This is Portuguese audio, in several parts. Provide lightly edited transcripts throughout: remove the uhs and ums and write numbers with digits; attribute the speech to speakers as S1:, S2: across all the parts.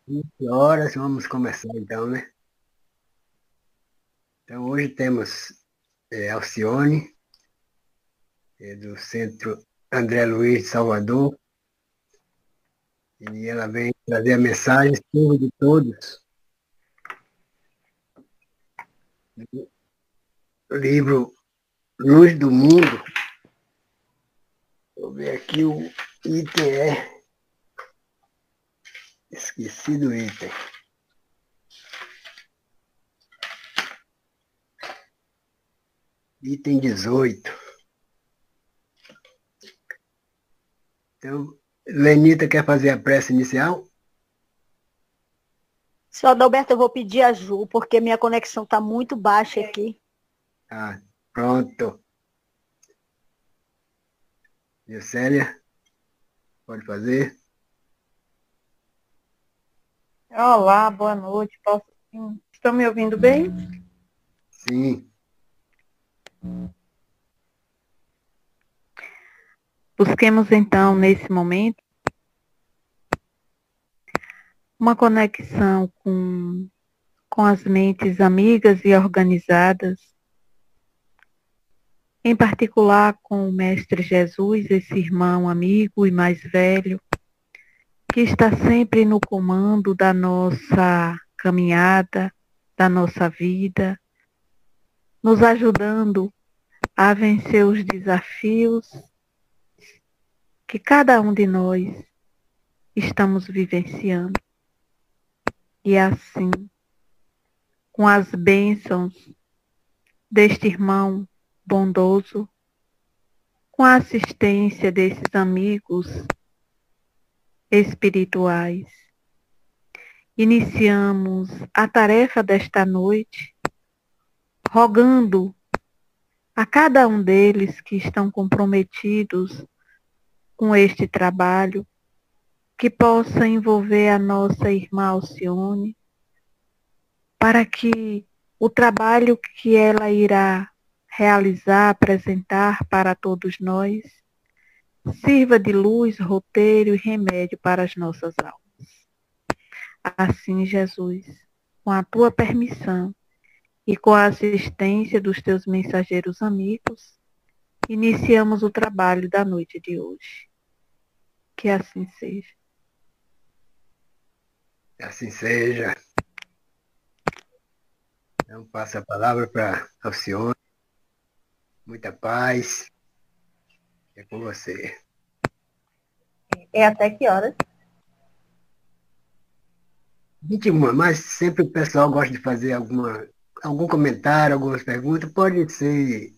S1: Que horas vamos começar então, né? Então hoje temos Alcione, do Centro André Luiz de Salvador, e ela vem trazer a mensagem Servo de Todos, do livro Luz do Mundo. Vou ver aqui o item esqueci do item. Item 18. Então, Lenita quer fazer a prece inicial?
S2: Senhor Adalberto, eu vou pedir a Ju, porque minha conexão está muito baixa aqui.
S1: Ah, pronto. Célia, pode fazer?
S3: Olá, boa noite. Posso sim? Estão me ouvindo bem?
S1: Sim.
S3: Busquemos então, nesse momento, uma conexão com as mentes amigas e organizadas, em particular com o Mestre Jesus, esse irmão amigo e mais velho, que está sempre no comando da nossa caminhada, da nossa vida, nos ajudando a vencer os desafios que cada um de nós estamos vivenciando. E assim, com as bênçãos deste irmão bondoso, com a assistência desses amigos espirituais, iniciamos a tarefa desta noite, rogando a cada um deles que estão comprometidos com este trabalho, que possa envolver a nossa irmã Alcione, para que o trabalho que ela irá realizar, apresentar para todos nós, sirva de luz, roteiro e remédio para as nossas almas. Assim, Jesus, com a tua permissão e com a assistência dos teus mensageiros amigos, iniciamos o trabalho da noite de hoje. Que assim seja.
S1: Assim seja. Então, passo a palavra para Alcione. Muita paz. É com você.
S3: É até que horas?
S1: 21, mas sempre o pessoal gosta de fazer algum comentário, algumas perguntas. Pode ser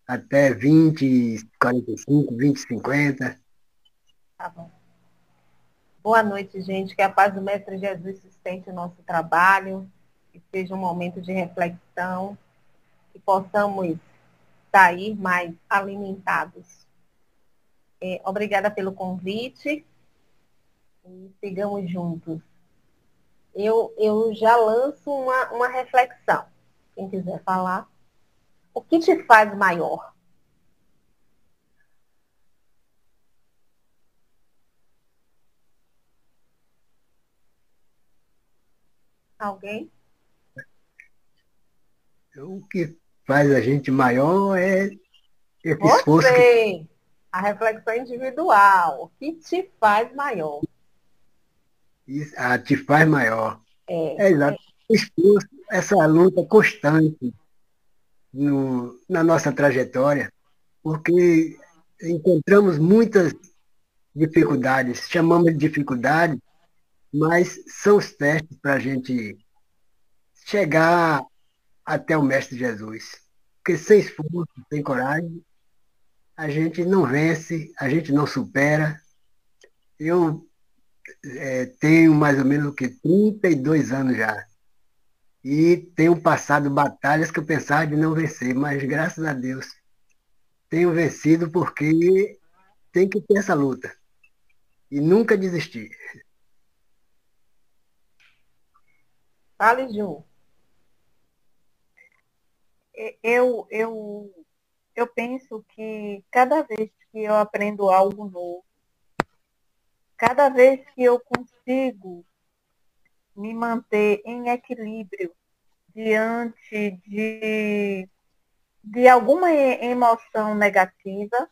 S1: até 20, 45, 20, 50.
S3: Tá bom. Boa noite, gente. Que a paz do Mestre Jesus sustente o nosso trabalho, que seja um momento de reflexão, que possamos sair mais alimentados. Obrigada pelo convite e sigamos juntos. Eu já lanço uma reflexão. Quem quiser falar. O que te faz maior? Alguém?
S1: O que faz a gente maior é esse esforço que
S3: Você! A reflexão individual. O que te faz maior?
S1: te faz maior.
S3: É,
S1: É exato. O esforço, essa luta constante na nossa trajetória, porque encontramos muitas dificuldades, chamamos de dificuldade, mas são os testes para a gente chegar até o Mestre Jesus. Porque sem esforço, sem coragem, a gente não vence, a gente não supera. Eu tenho mais ou menos o que 32 anos já. E tenho passado batalhas que eu pensava de não vencer, mas graças a Deus tenho vencido porque tem que ter essa luta e nunca desistir.
S3: fale, Ju. Eu penso que cada vez que eu aprendo algo novo, cada vez que eu consigo me manter em equilíbrio diante de alguma emoção negativa,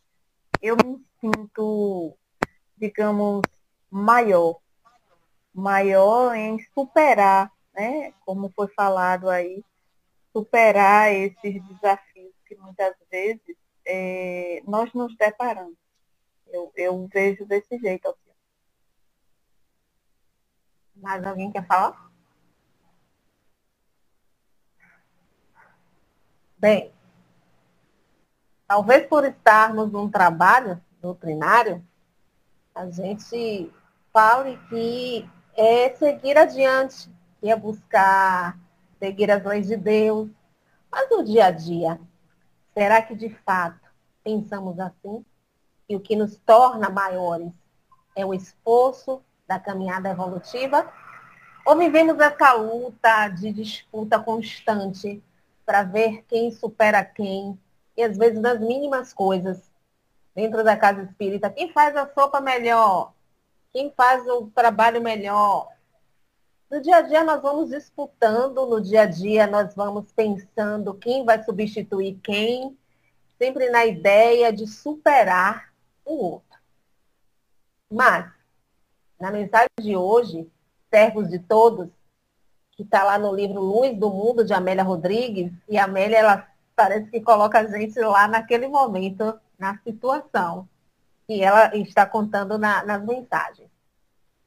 S3: eu me sinto, digamos, maior em superar, né? Como foi falado aí, superar esses desafios que muitas vezes nós nos deparamos. Eu vejo desse jeito. Assim.
S4: Mais alguém quer falar? Bem, talvez por estarmos num trabalho doutrinário, a gente fale que é seguir adiante, que é buscar seguir as leis de Deus. Mas no dia a dia, será que de fato pensamos assim? E o que nos torna maiores é o esforço da caminhada evolutiva? Ou vivemos essa luta de disputa constante para ver quem supera quem, e às vezes nas mínimas coisas, dentro da casa espírita, quem faz a sopa melhor, quem faz o trabalho melhor. No dia a dia nós vamos disputando, no dia a dia nós vamos pensando quem vai substituir quem, sempre na ideia de superar o outro. Mas, na mensagem de hoje, Servos de Todos, que está lá no livro Luz do Mundo, de Amélia Rodrigues, e a Amélia, ela parece que coloca a gente lá naquele momento, na situação que ela está contando nas mensagens.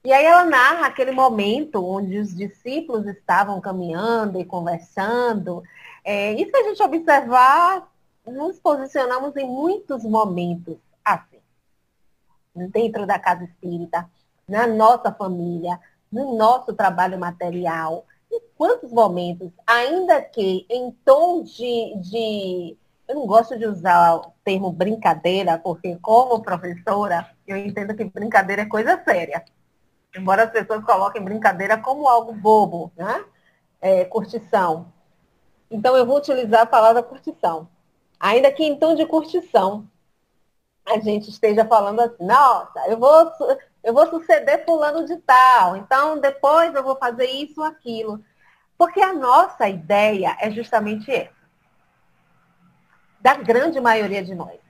S4: E aí ela narra aquele momento onde os discípulos estavam caminhando e conversando. E se a gente observar, nos posicionamos em muitos momentos assim, dentro da casa espírita, na nossa família, no nosso trabalho material. Em quantos momentos, ainda que em tom de eu não gosto de usar o termo brincadeira, porque como professora, eu entendo que brincadeira é coisa séria. Embora as pessoas coloquem brincadeira como algo bobo, né? Curtição. Então, eu vou utilizar a palavra curtição. Ainda que em tom de curtição, a gente esteja falando assim, nossa, eu vou suceder fulano de tal, então depois eu vou fazer isso ou aquilo. Porque a nossa ideia é justamente essa. Da grande maioria de nós.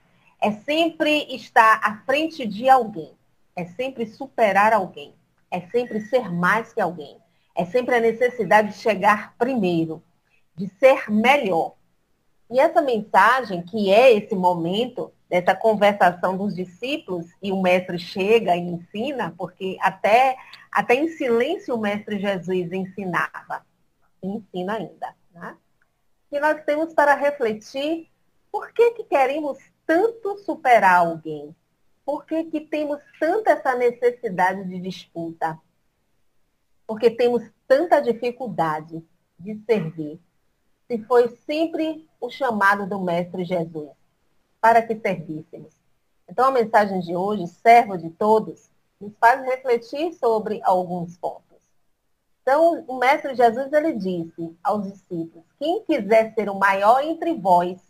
S4: É sempre estar à frente de alguém. É sempre superar alguém. É sempre ser mais que alguém. É sempre a necessidade de chegar primeiro, de ser melhor. E essa mensagem, que é esse momento dessa conversação dos discípulos, e o mestre chega e ensina, porque até em silêncio o mestre Jesus ensinava, e ensina ainda. Né? E nós temos para refletir por que queremos tanto superar alguém? Por que temos tanta essa necessidade de disputa? Porque temos tanta dificuldade de servir. Se foi sempre o chamado do Mestre Jesus, para que servíssemos. Então, a mensagem de hoje, Servo de Todos, nos faz refletir sobre alguns pontos. Então, o Mestre Jesus, ele disse aos discípulos, quem quiser ser o maior entre vós,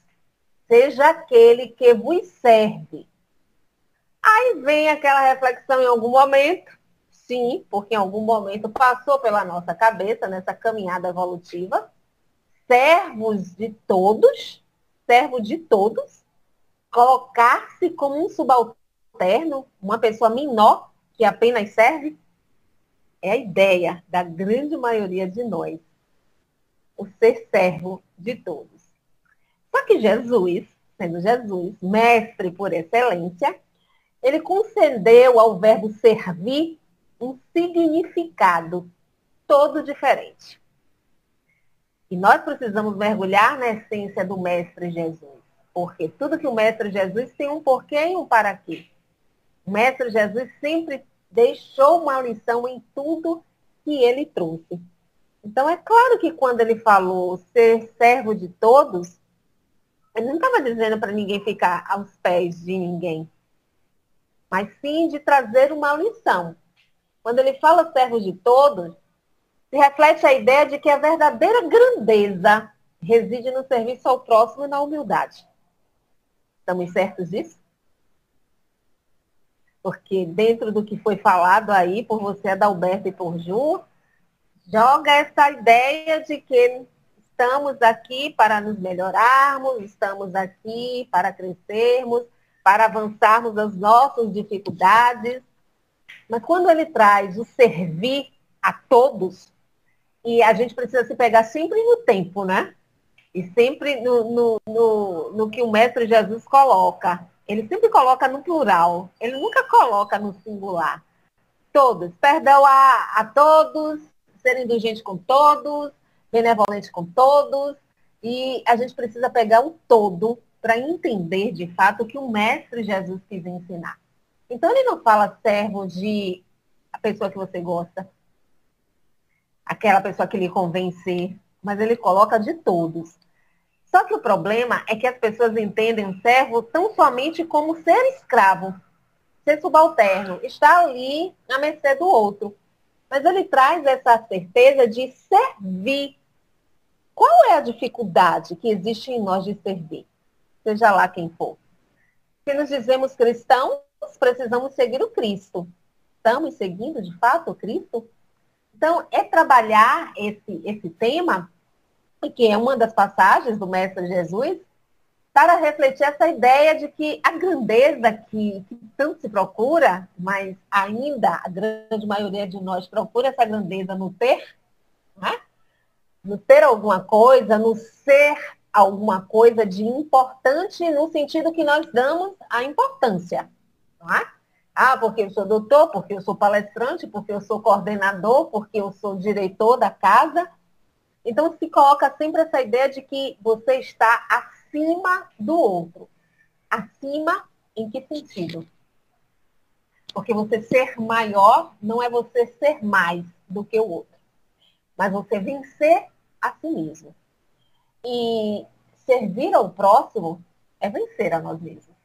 S4: seja aquele que vos serve. Aí vem aquela reflexão em algum momento, sim, porque em algum momento passou pela nossa cabeça, nessa caminhada evolutiva, servo de todos, colocar-se como um subalterno, uma pessoa menor que apenas serve, é a ideia da grande maioria de nós, o ser servo de todos. Só que Jesus, sendo Jesus, mestre por excelência, ele concedeu ao verbo servir um significado todo diferente. E nós precisamos mergulhar na essência do Mestre Jesus. Porque tudo que o Mestre Jesus tem um porquê e um para quê. O Mestre Jesus sempre deixou uma lição em tudo que ele trouxe. Então, é claro que quando ele falou ser servo de todos, ele não estava dizendo para ninguém ficar aos pés de ninguém, mas sim de trazer uma lição. Quando ele fala servo de todos, se reflete a ideia de que a verdadeira grandeza reside no serviço ao próximo e na humildade. Estamos certos disso? Porque dentro do que foi falado aí por você, Adalberto, e por Ju, Joga essa ideia de que estamos aqui para nos melhorarmos, estamos aqui para crescermos, para avançarmos as nossas dificuldades. Mas quando ele traz o servir a todos, e a gente precisa se pegar sempre no tempo, né? E sempre no que o Mestre Jesus coloca. Ele sempre coloca no plural, ele nunca coloca no singular. Todos, perdão a todos, ser indulgente com todos, benevolente com todos, e a gente precisa pegar um todo para entender de fato o que o Mestre Jesus quis ensinar. Então ele não fala servo de a pessoa que você gosta, aquela pessoa que lhe convencer, mas ele coloca de todos. Só que o problema é que as pessoas entendem o servo tão somente como ser escravo, ser subalterno, está ali à mercê do outro. Mas ele traz essa certeza de servir. Qual é a dificuldade que existe em nós de servir? Seja lá quem for. Se nos dizemos cristãos, precisamos seguir o Cristo. Estamos seguindo, de fato, o Cristo? Então, é trabalhar esse tema, que é uma das passagens do Mestre Jesus, para refletir essa ideia de que a grandeza que tanto se procura, mas ainda a grande maioria de nós procura essa grandeza no ter, né? No ter alguma coisa, no ser alguma coisa de importante no sentido que nós damos a importância. Não é? Ah, porque eu sou doutor, porque eu sou palestrante, porque eu sou coordenador, porque eu sou diretor da casa. Então, se coloca sempre essa ideia de que você está acima do outro. Acima em que sentido? Porque você ser maior não é você ser mais do que o outro, mas você vencer a si mesmo. E servir ao próximo é vencer a nós mesmos.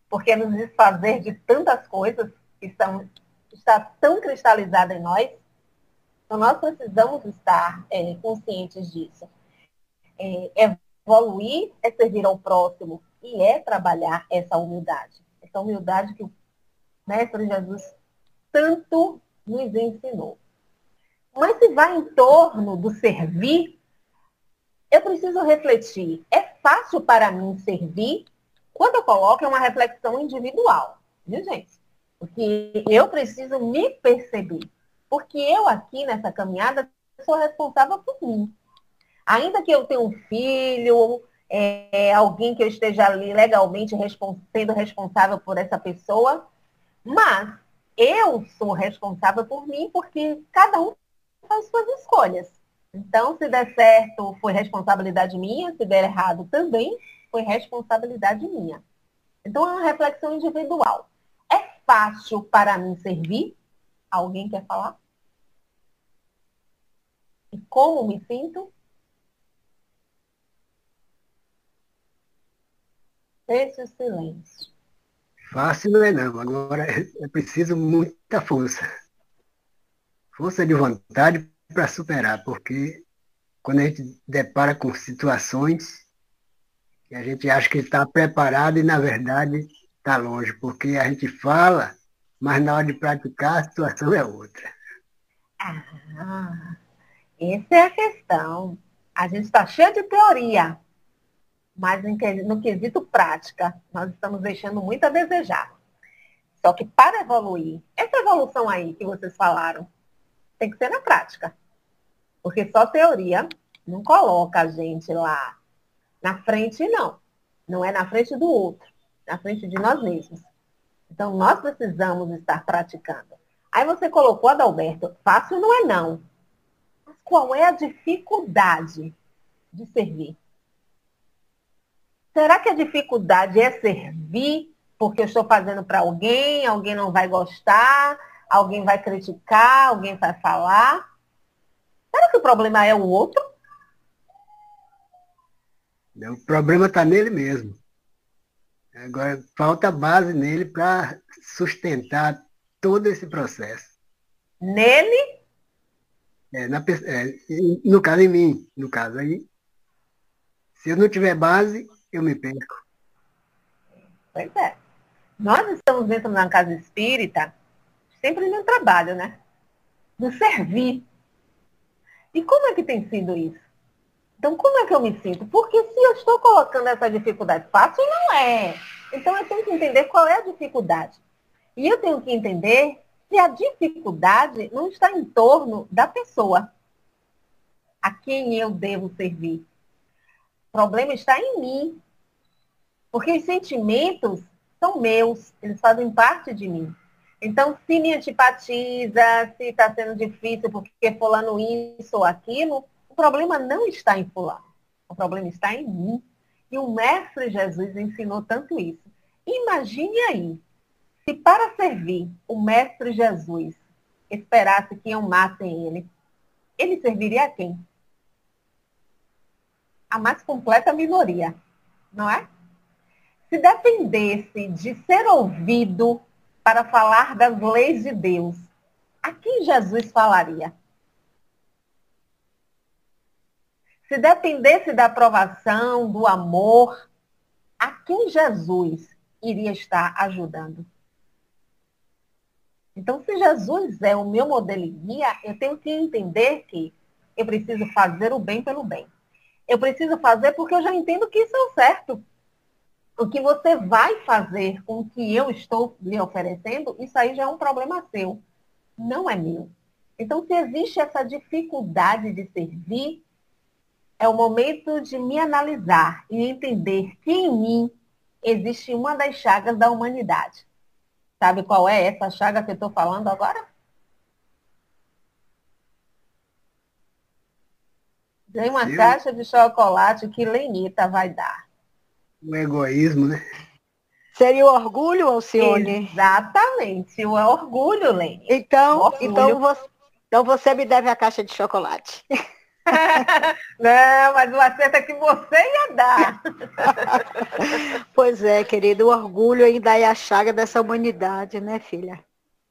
S4: Porque é nos desfazer de tantas coisas que está tão cristalizada em nós. Então, nós precisamos estar conscientes disso. Evoluir é servir ao próximo e é trabalhar essa humildade. Essa humildade que o Mestre Jesus tanto nos ensinou. Mas se vai em torno do servir, eu preciso refletir. É fácil para mim servir? Quando eu coloco é uma reflexão individual, viu, gente? Porque eu preciso me perceber. Porque eu aqui nessa caminhada sou responsável por mim. Ainda que eu tenha um filho, alguém que eu esteja ali legalmente sendo responsável por essa pessoa, mas eu sou responsável por mim porque cada um faz suas escolhas. Então, se der certo, foi responsabilidade minha, se der errado também, foi responsabilidade minha. Então, é uma reflexão individual. É fácil para mim servir? Alguém quer falar? E como me sinto? Esse silêncio.
S1: Fácil não é não. Agora é preciso muita força. Força de vontade para superar, porque quando a gente depara com situações que a gente acha que está preparado e, na verdade, está longe, porque a gente fala, mas na hora de praticar a situação é outra.
S4: Ah, essa é a questão. A gente está cheio de teoria, mas no quesito prática, nós estamos deixando muito a desejar. Só que para evoluir, essa evolução aí que vocês falaram, tem que ser na prática. Porque só teoria não coloca a gente lá na frente, não. Não é na frente do outro, na frente de nós mesmos. Então, nós precisamos estar praticando. Aí você colocou, Adalberto, fácil não é não. Mas qual é a dificuldade de servir? Será que a dificuldade é servir porque eu estou fazendo para alguém, alguém não vai gostar, alguém vai criticar, alguém vai falar? Será que o problema é o outro?
S1: O problema está nele mesmo. Agora, falta base nele para sustentar todo esse processo.
S4: Nele?
S1: No caso, em mim. No caso aí, se eu não tiver base, eu me perco.
S4: Pois é. Nós estamos dentro de uma casa espírita, sempre no trabalho, né? do servir. E como é que tem sido isso? Então, como é que eu me sinto? Porque se eu estou colocando essa dificuldade fácil, não é. Então, eu tenho que entender qual é a dificuldade. E eu tenho que entender que a dificuldade não está em torno da pessoa a quem eu devo servir. O problema está em mim. Porque os sentimentos são meus, eles fazem parte de mim. Então, se me antipatiza, se está sendo difícil porque fulano isso ou aquilo, o problema não está em fulano. O problema está em mim. E o Mestre Jesus ensinou tanto isso. Imagine aí, se para servir o Mestre Jesus esperasse que amassem ele, ele serviria a quem? A mais completa minoria, não é? Se dependesse de ser ouvido para falar das leis de Deus, a quem Jesus falaria? Se dependesse da aprovação, do amor, a quem Jesus iria estar ajudando? Então, se Jesus é o meu modelo e guia, eu tenho que entender que eu preciso fazer o bem pelo bem. Eu preciso fazer porque eu já entendo que isso é o certo. O que você vai fazer com o que eu estou lhe oferecendo, isso aí já é um problema seu, não é meu. Então, se existe essa dificuldade de servir, é o momento de me analisar e entender que em mim existe uma das chagas da humanidade. Sabe qual é essa chaga que eu estou falando agora? Tem uma caixa de chocolate que Lenita vai dar.
S1: O egoísmo, né?
S2: Seria o orgulho, Alcione?
S4: Exatamente, o orgulho, Lene.
S2: Então você me deve a caixa de chocolate.
S4: Não, mas o acerto é que você ia dar.
S2: Pois é, querido, o orgulho ainda é a chaga dessa humanidade, né, filha?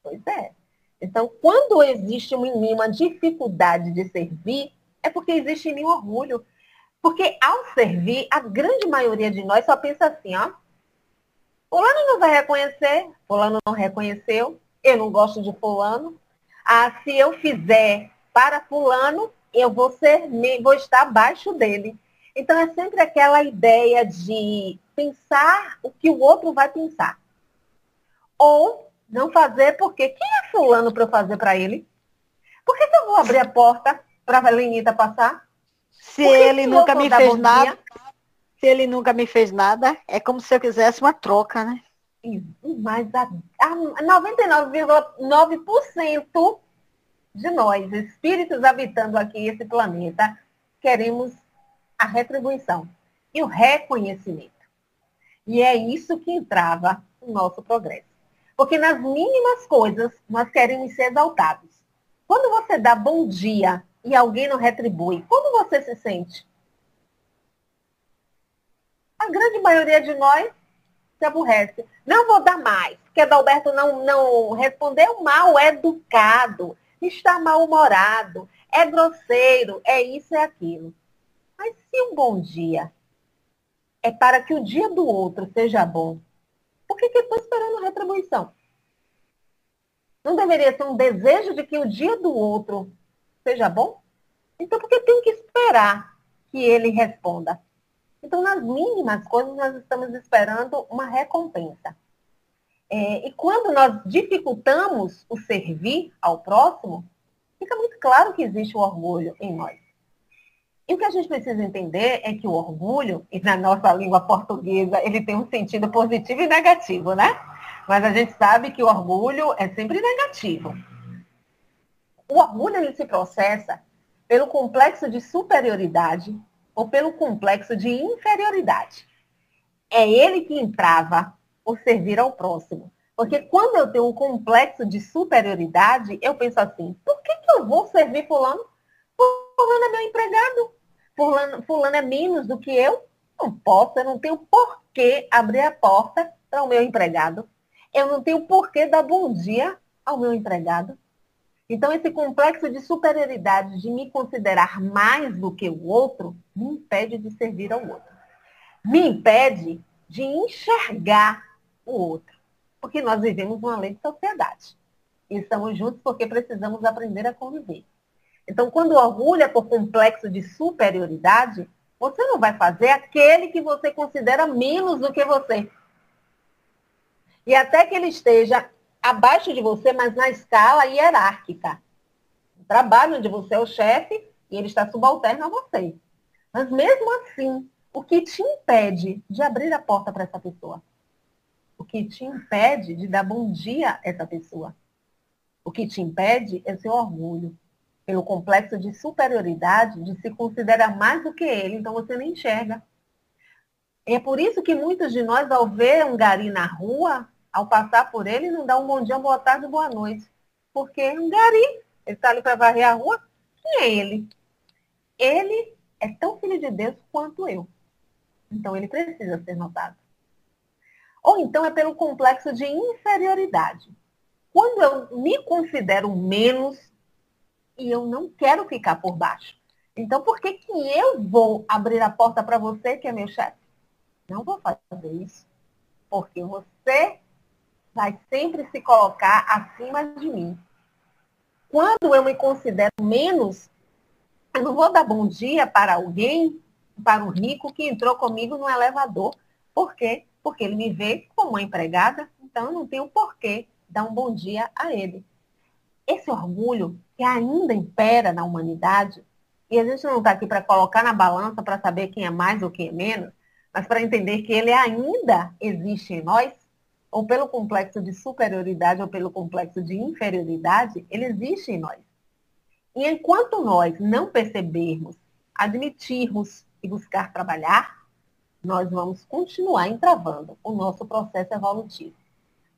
S4: Pois é. Então, quando existe em mim uma dificuldade de servir, é porque existe em mim um orgulho. Porque ao servir, a grande maioria de nós só pensa assim, ó. Fulano não vai reconhecer, fulano não reconheceu, eu não gosto de fulano. Ah, se eu fizer para fulano, eu vou estar abaixo dele. Então é sempre aquela ideia de pensar o que o outro vai pensar. Ou não fazer porque quem é fulano para eu fazer para ele? Por que eu vou abrir a porta para a Lenita passar?
S2: Se ele nunca me fez nada, se ele nunca me fez nada, é como se eu quisesse uma troca, né?
S4: Mas a 99,9% de nós, espíritos habitando aqui esse planeta, queremos a retribuição e o reconhecimento. E é isso que entrava o nosso progresso. Porque nas mínimas coisas, nós queremos ser exaltados. Quando você dá bom dia e alguém não retribui, como você se sente? A grande maioria de nós se aborrece. Não vou dar mais, porque Adalberto não respondeu mal educado, está mal-humorado, é grosseiro, é isso, é aquilo. Mas se um bom dia é para que o dia do outro seja bom, por que eu estou esperando retribuição? Não deveria ser um desejo de que o dia do outro seja bom? Então, por que eu tenho que esperar que ele responda? Então, nas mínimas coisas, nós estamos esperando uma recompensa. E quando nós dificultamos o servir ao próximo, fica muito claro que existe o orgulho em nós. E o que a gente precisa entender é que o orgulho, e na nossa língua portuguesa, ele tem um sentido positivo e negativo, né? Mas a gente sabe que o orgulho é sempre negativo. O orgulho, ele se processa pelo complexo de superioridade ou pelo complexo de inferioridade. É ele que entrava o servir ao próximo. Porque quando eu tenho um complexo de superioridade, eu penso assim, por que eu vou servir fulano? Fulano é meu empregado. Fulano é menos do que eu. Não posso, eu não tenho por que abrir a porta para o meu empregado. Eu não tenho por que dar bom dia ao meu empregado. Então, esse complexo de superioridade, de me considerar mais do que o outro, me impede de servir ao outro. Me impede de enxergar o outro. Porque nós vivemos uma lei de sociedade. E estamos juntos porque precisamos aprender a conviver. Então, quando o orgulho é por complexo de superioridade, você não vai fazer aquele que você considera menos do que você. E até que ele esteja abaixo de você, mas na escala hierárquica. O trabalho onde você é o chefe e ele está subalterno a você. Mas mesmo assim, o que te impede de abrir a porta para essa pessoa? O que te impede de dar bom dia a essa pessoa? O que te impede é o seu orgulho, pelo complexo de superioridade, de se considerar mais do que ele, então você nem enxerga. É por isso que muitos de nós, ao ver um gari na rua, ao passar por ele, não dá um bom dia, boa tarde, boa noite. Porque é um gari, ele está ali para varrer a rua, quem é ele? Ele é tão filho de Deus quanto eu. Então ele precisa ser notado. Ou então é pelo complexo de inferioridade. Quando eu me considero menos e eu não quero ficar por baixo. Então por que que eu vou abrir a porta para você, que é meu chefe? Não vou fazer isso. Porque você vai sempre se colocar acima de mim. Quando eu me considero menos, eu não vou dar bom dia para alguém, para um rico que entrou comigo no elevador. Por quê? Porque ele me vê como uma empregada, então eu não tenho porquê dar um bom dia a ele. Esse orgulho que ainda impera na humanidade, e a gente não está aqui para colocar na balança para saber quem é mais ou quem é menos, mas para entender que ele ainda existe em nós, ou pelo complexo de superioridade ou pelo complexo de inferioridade, ele existe em nós. E enquanto nós não percebermos, admitirmos e buscar trabalhar, nós vamos continuar entravando o nosso processo evolutivo.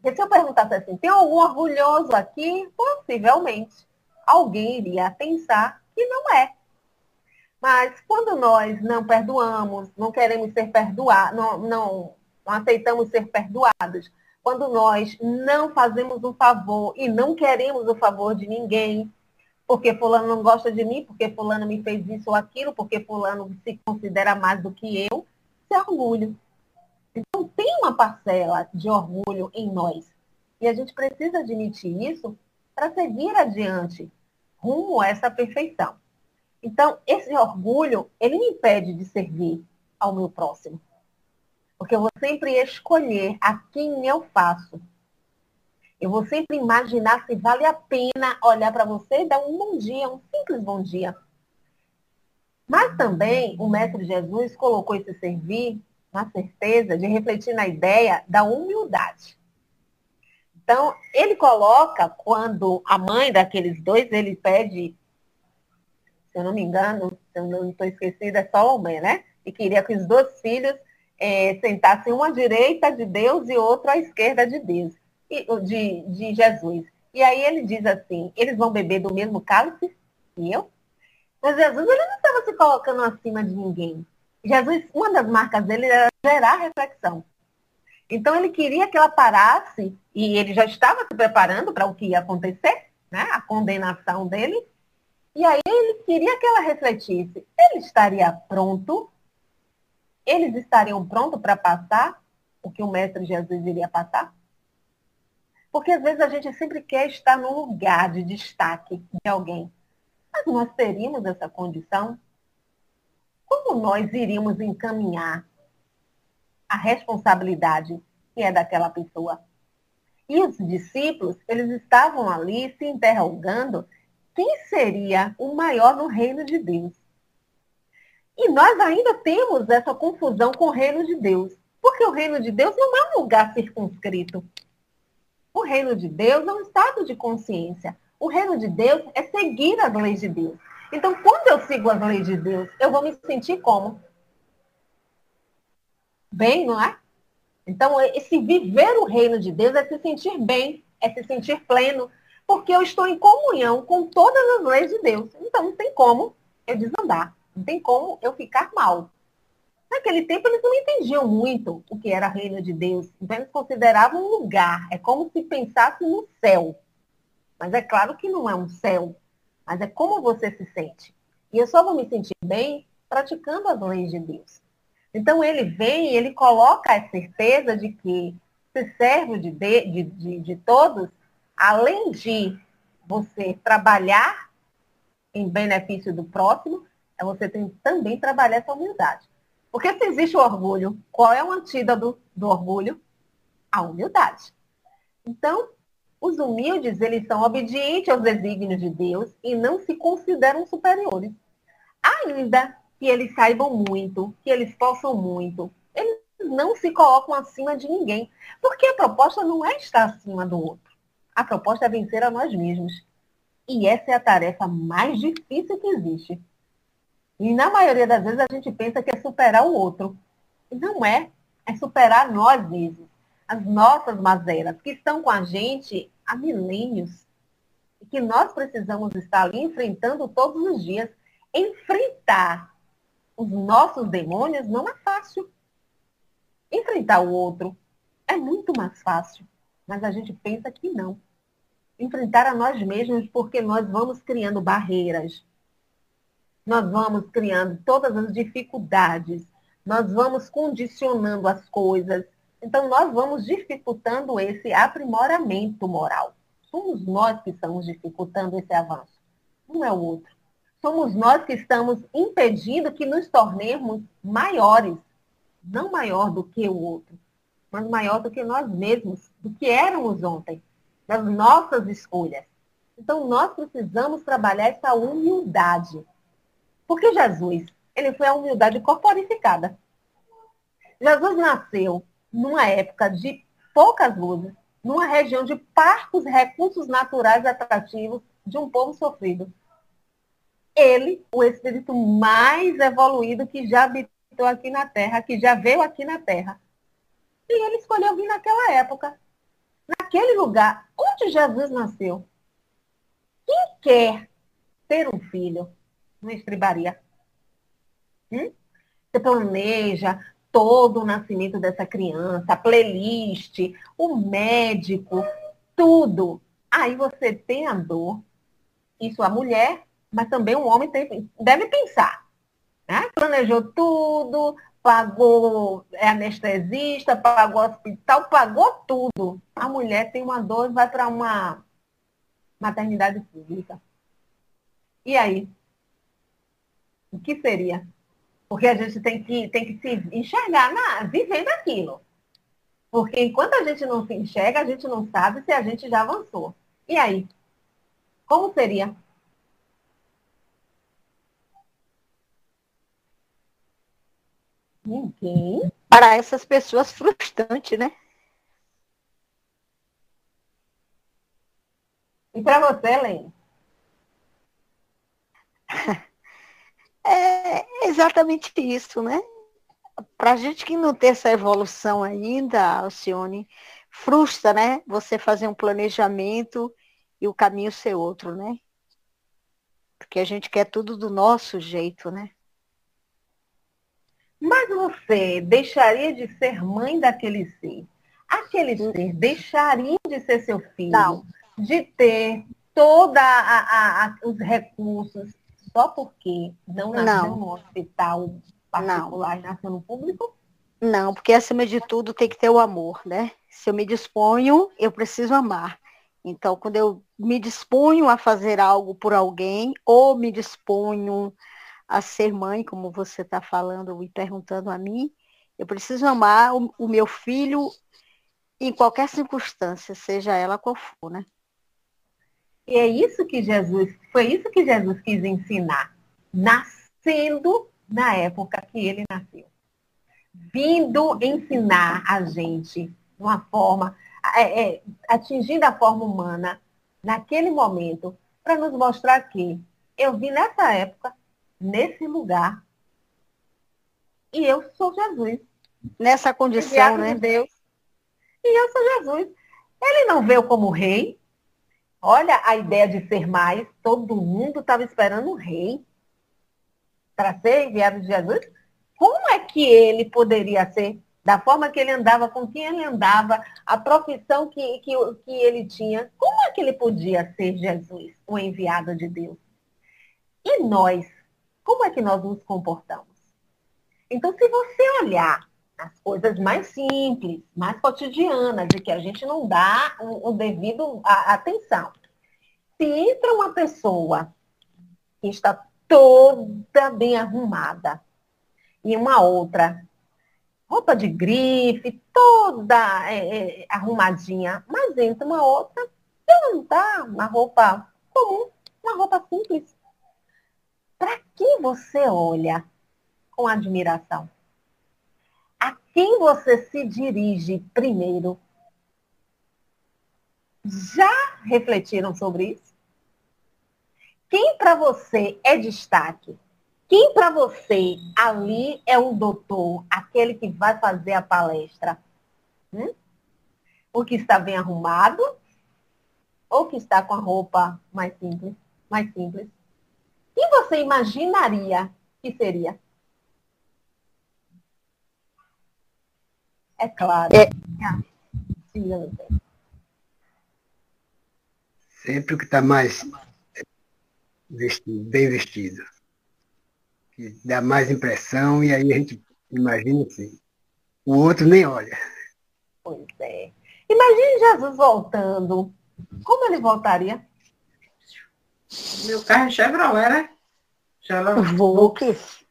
S4: Porque se eu perguntasse assim, tem algum orgulhoso aqui? Possivelmente. Alguém iria pensar que não é. Mas quando nós não perdoamos, não queremos ser perdoados, não aceitamos ser perdoados, quando nós não fazemos um favor e não queremos o favor de ninguém, porque fulano não gosta de mim, porque fulano me fez isso ou aquilo, porque fulano se considera mais do que eu, isso é orgulho. Então tem uma parcela de orgulho em nós. E a gente precisa admitir isso para seguir adiante, rumo a essa perfeição. Então, esse orgulho, ele me impede de servir ao meu próximo. Porque eu vou sempre escolher a quem eu faço. Eu vou sempre imaginar se vale a pena olhar para você e dar um bom dia, um simples bom dia. Mas também o Mestre Jesus colocou esse servir na certeza de refletir na ideia da humildade. Então, ele coloca, quando a mãe daqueles dois, ele pede, se eu não me engano, se eu não estou esquecida, é Salomé, né? E queria que os dois filhos sentassem um à direita de Deus e outro à esquerda de Deus, de Jesus. E aí ele diz assim, eles vão beber do mesmo cálice que eu? Mas Jesus, ele não estava se colocando acima de ninguém. Jesus, uma das marcas dele era gerar reflexão. Então ele queria que ela parasse, e ele já estava se preparando para o que ia acontecer, né? A condenação dele. E aí ele queria que ela refletisse. Ele estaria pronto? Eles estariam prontos para passar o que o Mestre Jesus iria passar? Porque às vezes a gente sempre quer estar no lugar de destaque de alguém. Mas nós teríamos essa condição? Como nós iríamos encaminhar a responsabilidade que é daquela pessoa? E os discípulos, eles estavam ali se interrogando quem seria o maior no reino de Deus. E nós ainda temos essa confusão com o reino de Deus. Porque o reino de Deus não é um lugar circunscrito. O reino de Deus é um estado de consciência. O reino de Deus é seguir as leis de Deus. Então, quando eu sigo as leis de Deus, eu vou me sentir como? Bem, não é? Então, esse viver o reino de Deus é se sentir bem, é se sentir pleno, porque eu estou em comunhão com todas as leis de Deus. Então, não tem como eu desandar, não tem como eu ficar mal. Naquele tempo, eles não entendiam muito o que era reino de Deus. Então, eles consideravam um lugar. É como se pensasse no céu. Mas é claro que não é um céu. Mas é como você se sente. E eu só vou me sentir bem praticando as leis de Deus. Então, ele vem e ele coloca a certeza de que ser servo de todos além de você trabalhar em benefício do próximo, você tem que também trabalhar essa humildade. Porque se existe o orgulho, qual é o antídoto do orgulho? A humildade. Então, os humildes, eles são obedientes aos desígnios de Deus e não se consideram superiores. Ainda que eles saibam muito, que eles possam muito, eles não se colocam acima de ninguém. Porque a proposta não é estar acima do outro. A proposta é vencer a nós mesmos. E essa é a tarefa mais difícil que existe. E na maioria das vezes a gente pensa que é superar o outro. E não é. É superar nós mesmos. As nossas mazelas, que estão com a gente há milênios. E que nós precisamos estar ali enfrentando todos os dias. Enfrentar os nossos demônios não é fácil. Enfrentar o outro é muito mais fácil. Mas a gente pensa que não. Enfrentar a nós mesmos porque nós vamos criando barreiras. Nós vamos criando todas as dificuldades. Nós vamos condicionando as coisas. Então, nós vamos dificultando esse aprimoramento moral. Somos nós que estamos dificultando esse avanço. Não é o outro. Somos nós que estamos impedindo que nos tornemos maiores. Não maior do que o outro, mas maior do que nós mesmos, do que éramos ontem, das nossas escolhas. Então, nós precisamos trabalhar essa humildade. Porque Jesus, ele foi a humildade corporificada. Jesus nasceu numa época de poucas luzes, numa região de parcos recursos naturais atrativos de um povo sofrido. Ele, o espírito mais evoluído que já habitou aqui na Terra, que já veio aqui na Terra. E ele escolheu vir naquela época, naquele lugar onde Jesus nasceu. Quem quer ter um filho numa estribaria? Você planeja todo o nascimento dessa criança, a playlist, o médico, tudo. Aí você tem a dor, isso a mulher, mas também o homem deve pensar. Né? Planejou tudo, pagou anestesista, pagou hospital, pagou tudo. A mulher tem uma dor e vai para uma maternidade pública. E aí? O que seria? Porque a gente tem que se enxergar, vivendo aquilo. Porque enquanto a gente não se enxerga, a gente não sabe se a gente já avançou. E aí? Como seria? Ninguém.
S2: Para essas pessoas, frustrante, né?
S4: E para você, Helene?
S2: É exatamente isso, né? Para a gente que não tem essa evolução ainda, Alcione, frustra, né? Você fazer um planejamento e o caminho ser outro, né? Porque a gente quer tudo do nosso jeito, né?
S4: Mas você deixaria de ser mãe daquele ser? Aquele ser deixaria de ser seu filho?
S2: Não.
S4: De ter todos os recursos só porque não nasceu no hospital particular e nasceu no público?
S2: Não, porque acima de tudo tem que ter o amor, né? Se eu me disponho, eu preciso amar. Então, quando eu me disponho a fazer algo por alguém, ou me disponho a ser mãe, como você está falando e perguntando a mim, eu preciso amar o meu filho em qualquer circunstância, seja ela qual for, né?
S4: E foi isso que Jesus quis ensinar, nascendo na época que ele nasceu. Vindo ensinar a gente de uma forma, atingindo a forma humana, naquele momento, para nos mostrar que eu vim nessa época, nesse lugar, e eu sou Jesus.
S2: Nessa condição, né?
S4: De Deus. E eu sou Jesus. Ele não veio como rei. Olha a ideia de ser mais. Todo mundo estava esperando um rei para ser enviado de Jesus. Como é que ele poderia ser, da forma que ele andava, com quem ele andava, a profissão que ele tinha, como é que ele podia ser Jesus, o enviado de Deus? E nós, como é que nós nos comportamos? Então, se você olhar As coisas mais simples, mais cotidianas, e que a gente não dá o devido atenção. Se entra uma pessoa que está toda bem arrumada e uma outra, roupa de grife, toda arrumadinha, mas entra uma outra, ela não está uma roupa comum, uma roupa simples. Para que você olha com admiração? A quem você se dirige primeiro? Já refletiram sobre isso? Quem para você é destaque? Quem para você ali é o doutor, aquele que vai fazer a palestra? O que está bem arrumado? Ou que está com a roupa mais simples? Mais simples? Quem você imaginaria que seria? É claro.
S1: Sempre o que está mais vestido, bem vestido. Que dá mais impressão, e aí a gente imagina assim. O outro nem olha.
S4: Pois é. Imagine Jesus voltando. Como ele voltaria?
S5: Meu carro é Chevrolet, né?
S2: Volks.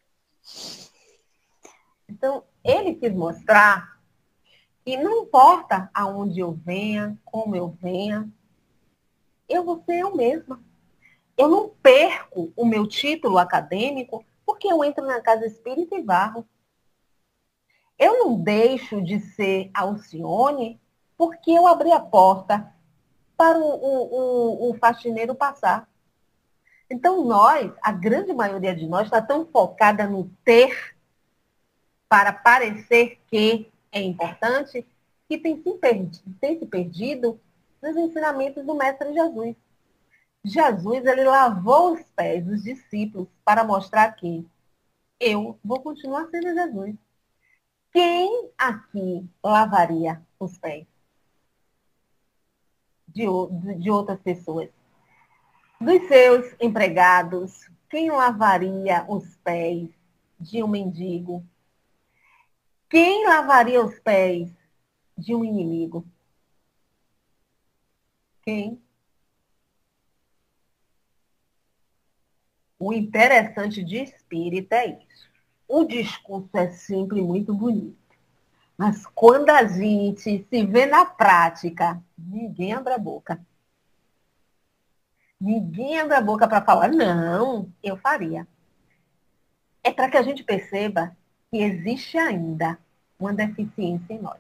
S4: Então, ele quis mostrar que não importa aonde eu venha, como eu venha, eu vou ser eu mesma. Eu não perco o meu título acadêmico porque eu entro na casa espírita e varro. Eu não deixo de ser Alcione porque eu abri a porta para o faxineiro passar. Então, nós, a grande maioria de nós, está tão focada no ter para parecer que é importante, que tem se perdido nos ensinamentos do Mestre Jesus. Jesus, ele lavou os pés dos discípulos para mostrar que eu vou continuar sendo Jesus. Quem aqui lavaria os pés de outras pessoas? Dos seus empregados, quem lavaria os pés de um mendigo? Quem lavaria os pés de um inimigo? Quem? O interessante de espírita é isso. O discurso é sempre muito bonito. Mas quando a gente se vê na prática, ninguém abre a boca. Ninguém abre a boca para falar, não, eu faria. É para que a gente perceba que existe ainda uma deficiência em nós.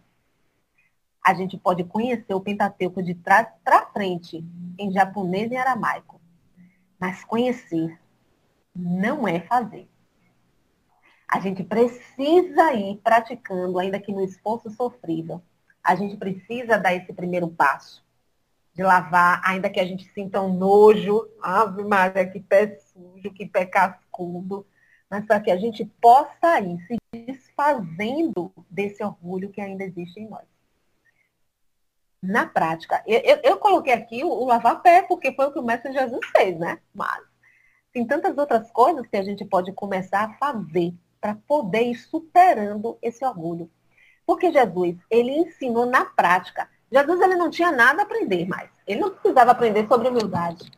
S4: A gente pode conhecer o Pentateuco de trás para frente, em japonês e aramaico. Mas conhecer não é fazer. A gente precisa ir praticando, ainda que no esforço sofrido. A gente precisa dar esse primeiro passo. De lavar, ainda que a gente sinta um nojo. Ave Maria, que pé sujo, que pé cascudo. Mas para que a gente possa ir se desfazendo desse orgulho que ainda existe em nós. Na prática, eu coloquei aqui o lavar pé, porque foi o que o Mestre Jesus fez, né? Mas tem tantas outras coisas que a gente pode começar a fazer para poder ir superando esse orgulho. Porque Jesus, ele ensinou na prática. Jesus, ele não tinha nada a aprender mais. Ele não precisava aprender sobre humildade.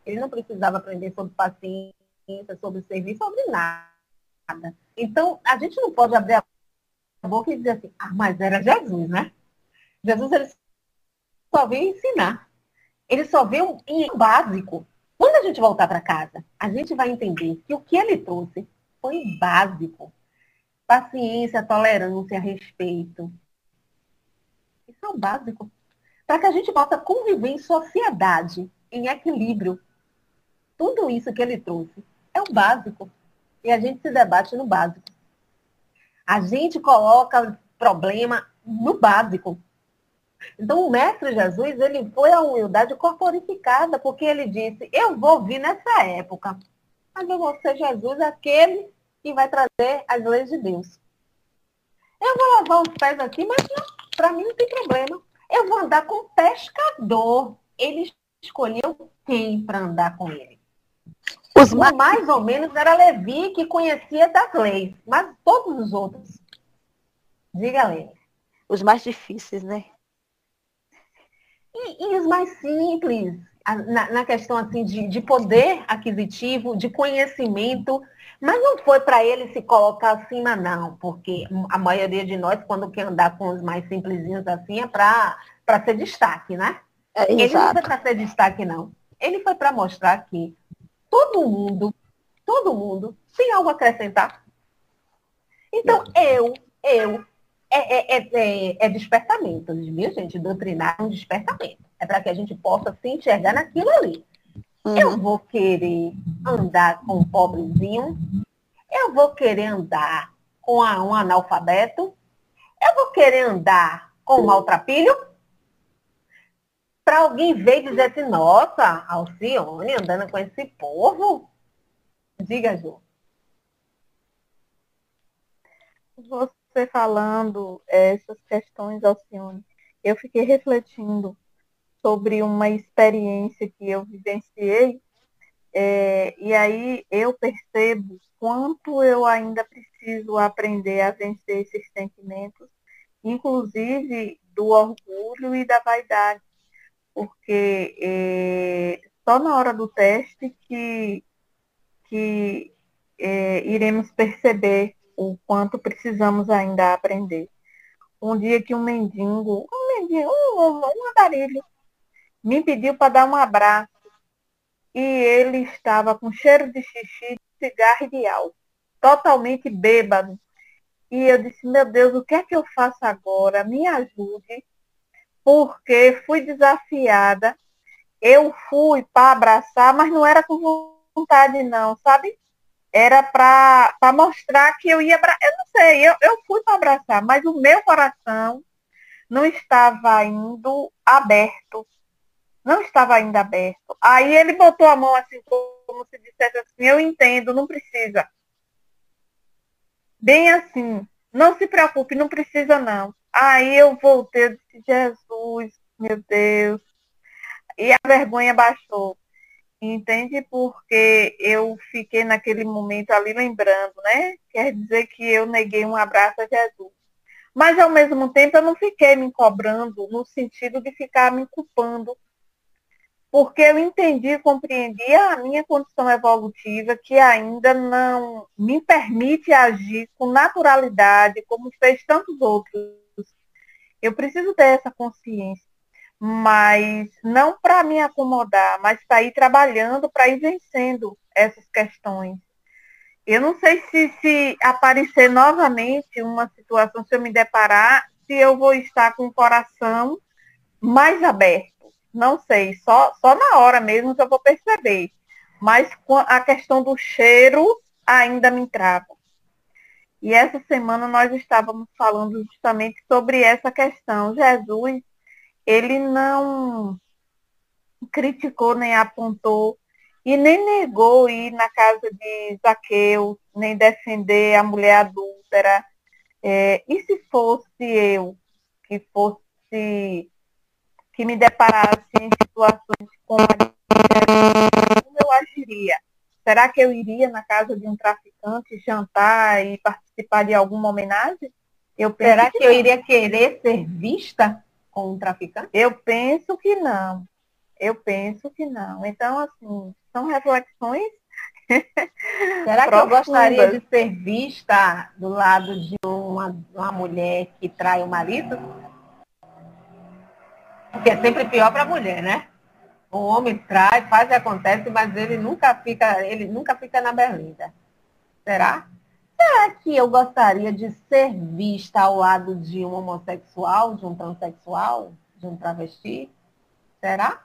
S4: Ele não precisava aprender sobre paciência, sobre serviço, sobre nada. Então, a gente não pode abrir a boca e dizer assim, mas era Jesus, né? Jesus, ele só veio ensinar. Ele só veio em básico. Quando a gente voltar para casa, a gente vai entender que o que ele trouxe foi básico. Paciência, tolerância, respeito. Isso é o básico. Para que a gente possa conviver em sociedade, em equilíbrio. Tudo isso que ele trouxe é o básico. E a gente se debate no básico. A gente coloca problema no básico. Então, o Mestre Jesus, ele foi a humildade corporificada, porque ele disse, eu vou vir nessa época, mas eu vou ser Jesus, aquele que vai trazer as leis de Deus. Eu vou lavar os pés aqui, mas para mim não tem problema. Eu vou andar com o pescador. Ele escolheu quem para andar com ele? Mais ou menos era Levi que conhecia das leis, mas todos os outros Diga, Lene.
S2: Os mais difíceis, né?
S4: E os mais simples, na questão assim de poder aquisitivo, de conhecimento, mas não foi para ele se colocar acima, não, porque a maioria de nós, quando quer andar com os mais simplesinhos assim, é para ser destaque, né? Ele não foi
S2: Exato.
S4: para ser destaque, não. Ele foi para mostrar que todo mundo tem algo a acrescentar. Então, é despertamento, viu, gente? Doutrinar é um despertamento. É para que a gente possa se enxergar naquilo ali. Eu
S2: Uhum.
S4: vou querer andar com um pobrezinho, eu vou querer andar com um analfabeto, eu vou querer andar com um maltrapilho, para alguém ver e dizer assim, nossa, Alcione andando com esse povo. Diga, Ju.
S3: Você falando essas questões, Alcione, eu fiquei refletindo sobre uma experiência que eu vivenciei, e aí eu percebo quanto eu ainda preciso aprender a vencer esses sentimentos, inclusive do orgulho e da vaidade, porque só na hora do teste que iremos perceber o quanto precisamos ainda aprender. Um dia que um andarilho, me pediu para dar um abraço e ele estava com cheiro de xixi, de cigarro e de álcool, totalmente bêbado. E eu disse, meu Deus, o que é que eu faço agora? Me ajude, porque fui desafiada. Eu fui para abraçar, mas não era com vontade não, sabe? Era para mostrar que eu ia abraçar. Eu não sei, eu fui para abraçar, mas o meu coração não estava indo aberto. Não estava ainda aberto. Aí ele botou a mão assim, como se dissesse assim, eu entendo, não precisa. Bem assim, não se preocupe, não precisa não. Aí eu voltei, eu disse, Jesus, meu Deus. E a vergonha baixou. Entende? Porque eu fiquei naquele momento ali lembrando, né? Quer dizer que eu neguei um abraço a Jesus. Mas, ao mesmo tempo, eu não fiquei me cobrando no sentido de ficar me culpando, porque eu entendi e compreendi a minha condição evolutiva, que ainda não me permite agir com naturalidade, como fez tantos outros. Eu preciso ter essa consciência, mas não para me acomodar, mas para ir trabalhando, para ir vencendo essas questões. Eu não sei se aparecer novamente uma situação, se eu me deparar, se eu vou estar com o coração mais aberto. Não sei, só na hora mesmo que eu vou perceber. Mas a questão do cheiro ainda me trava. E essa semana nós estávamos falando justamente sobre essa questão. Jesus, ele não criticou nem apontou e nem negou ir na casa de Zaqueu, nem defender a mulher adúltera. E se fosse eu que me deparasse em situações como a de como eu agiria? Será que eu iria na casa de um traficante jantar e participar de alguma homenagem? Eu penso
S4: Será
S3: que
S4: que eu
S3: não.
S4: iria querer ser vista com um traficante?
S3: Eu penso que não. Eu penso que não. Então, assim, são reflexões
S4: Será que eu gostaria
S3: profundas.
S4: de ser vista do lado de uma mulher que trai o marido? Porque é sempre pior para a mulher, né? O homem trai, faz e acontece, mas ele nunca fica na berlinda. Será? Será que eu gostaria de ser vista ao lado de um homossexual, de um transexual, de um travesti? Será?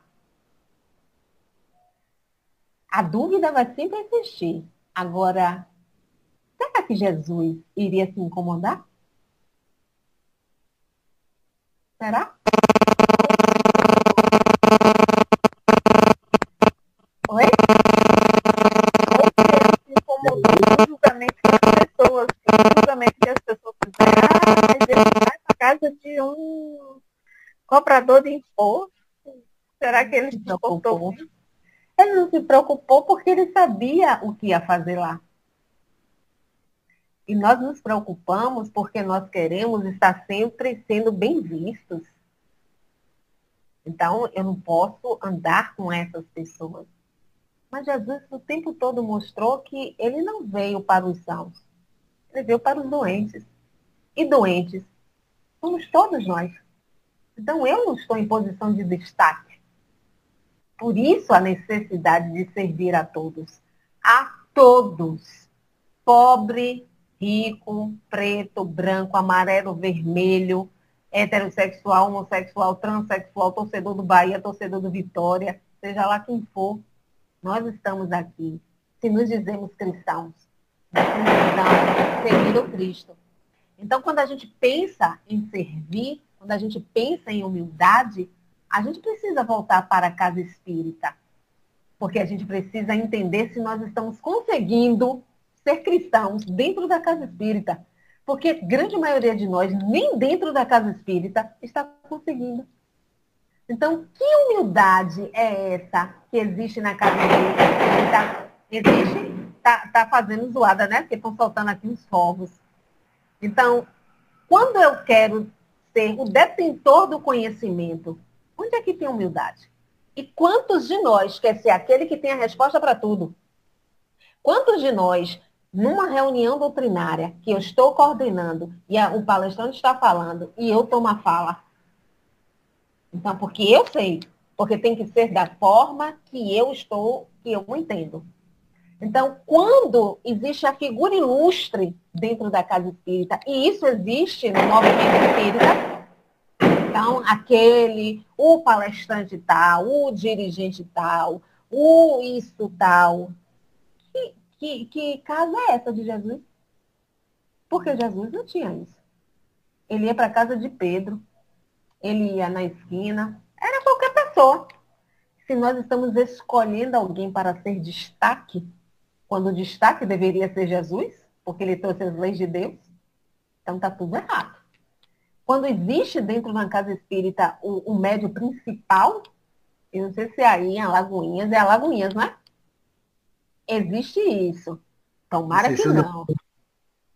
S4: A dúvida vai sempre existir. Agora, será que Jesus iria se incomodar? Será? Oi?
S3: Ou ele se incomodou com o julgamento das pessoas, o julgamento que as pessoas fizeram. Mas ele vai para casa de um cobrador de imposto. Será que ele
S4: Se
S3: se importou com
S4: preocupou.
S3: isso?
S4: Ele não se preocupou porque ele sabia o que ia fazer lá. E nós nos preocupamos porque nós queremos estar sempre sendo bem vistos. Então, eu não posso andar com essas pessoas. Mas Jesus o tempo todo mostrou que ele não veio para os sãos. Ele veio para os doentes. E doentes somos todos nós. Então, eu não estou em posição de destaque. Por isso, a necessidade de servir a todos. A todos. Pobre, rico, preto, branco, amarelo, vermelho, heterossexual, homossexual, transexual, torcedor do Bahia, torcedor do Vitória, seja lá quem for, nós estamos aqui. Se nos dizemos cristãos, nós precisamos seguir o Cristo. Então, quando a gente pensa em servir, quando a gente pensa em humildade, a gente precisa voltar para a casa espírita. Porque a gente precisa entender se nós estamos conseguindo ser cristãos dentro da casa espírita. Porque a grande maioria de nós, nem dentro da casa espírita, está conseguindo. Então, que humildade é essa que existe na casa espírita? Existe, tá fazendo zoada, né? Porque estão soltando aqui os fogos. Então, quando eu quero ser o detentor do conhecimento, onde é que tem humildade? E quantos de nós quer ser aquele que tem a resposta para tudo? Quantos de nós, numa reunião doutrinária que eu estou coordenando e o palestrante está falando e eu tomo a fala? Então, porque eu sei, porque tem que ser da forma que eu entendo. Então, quando existe a figura ilustre dentro da casa espírita, e isso existe no movimento espírita, então, o palestrante tal, o dirigente tal, o isso tal. Que casa é essa de Jesus? Porque Jesus não tinha isso. Ele ia para a casa de Pedro, ele ia na esquina, era qualquer pessoa. Se nós estamos escolhendo alguém para ser destaque, quando o destaque deveria ser Jesus, porque ele trouxe as leis de Deus, então está tudo errado. Quando existe dentro da casa espírita o médio principal, eu não sei se é aí em Alagoinhas, é Alagoinhas, não é? Existe isso. Tomara que não.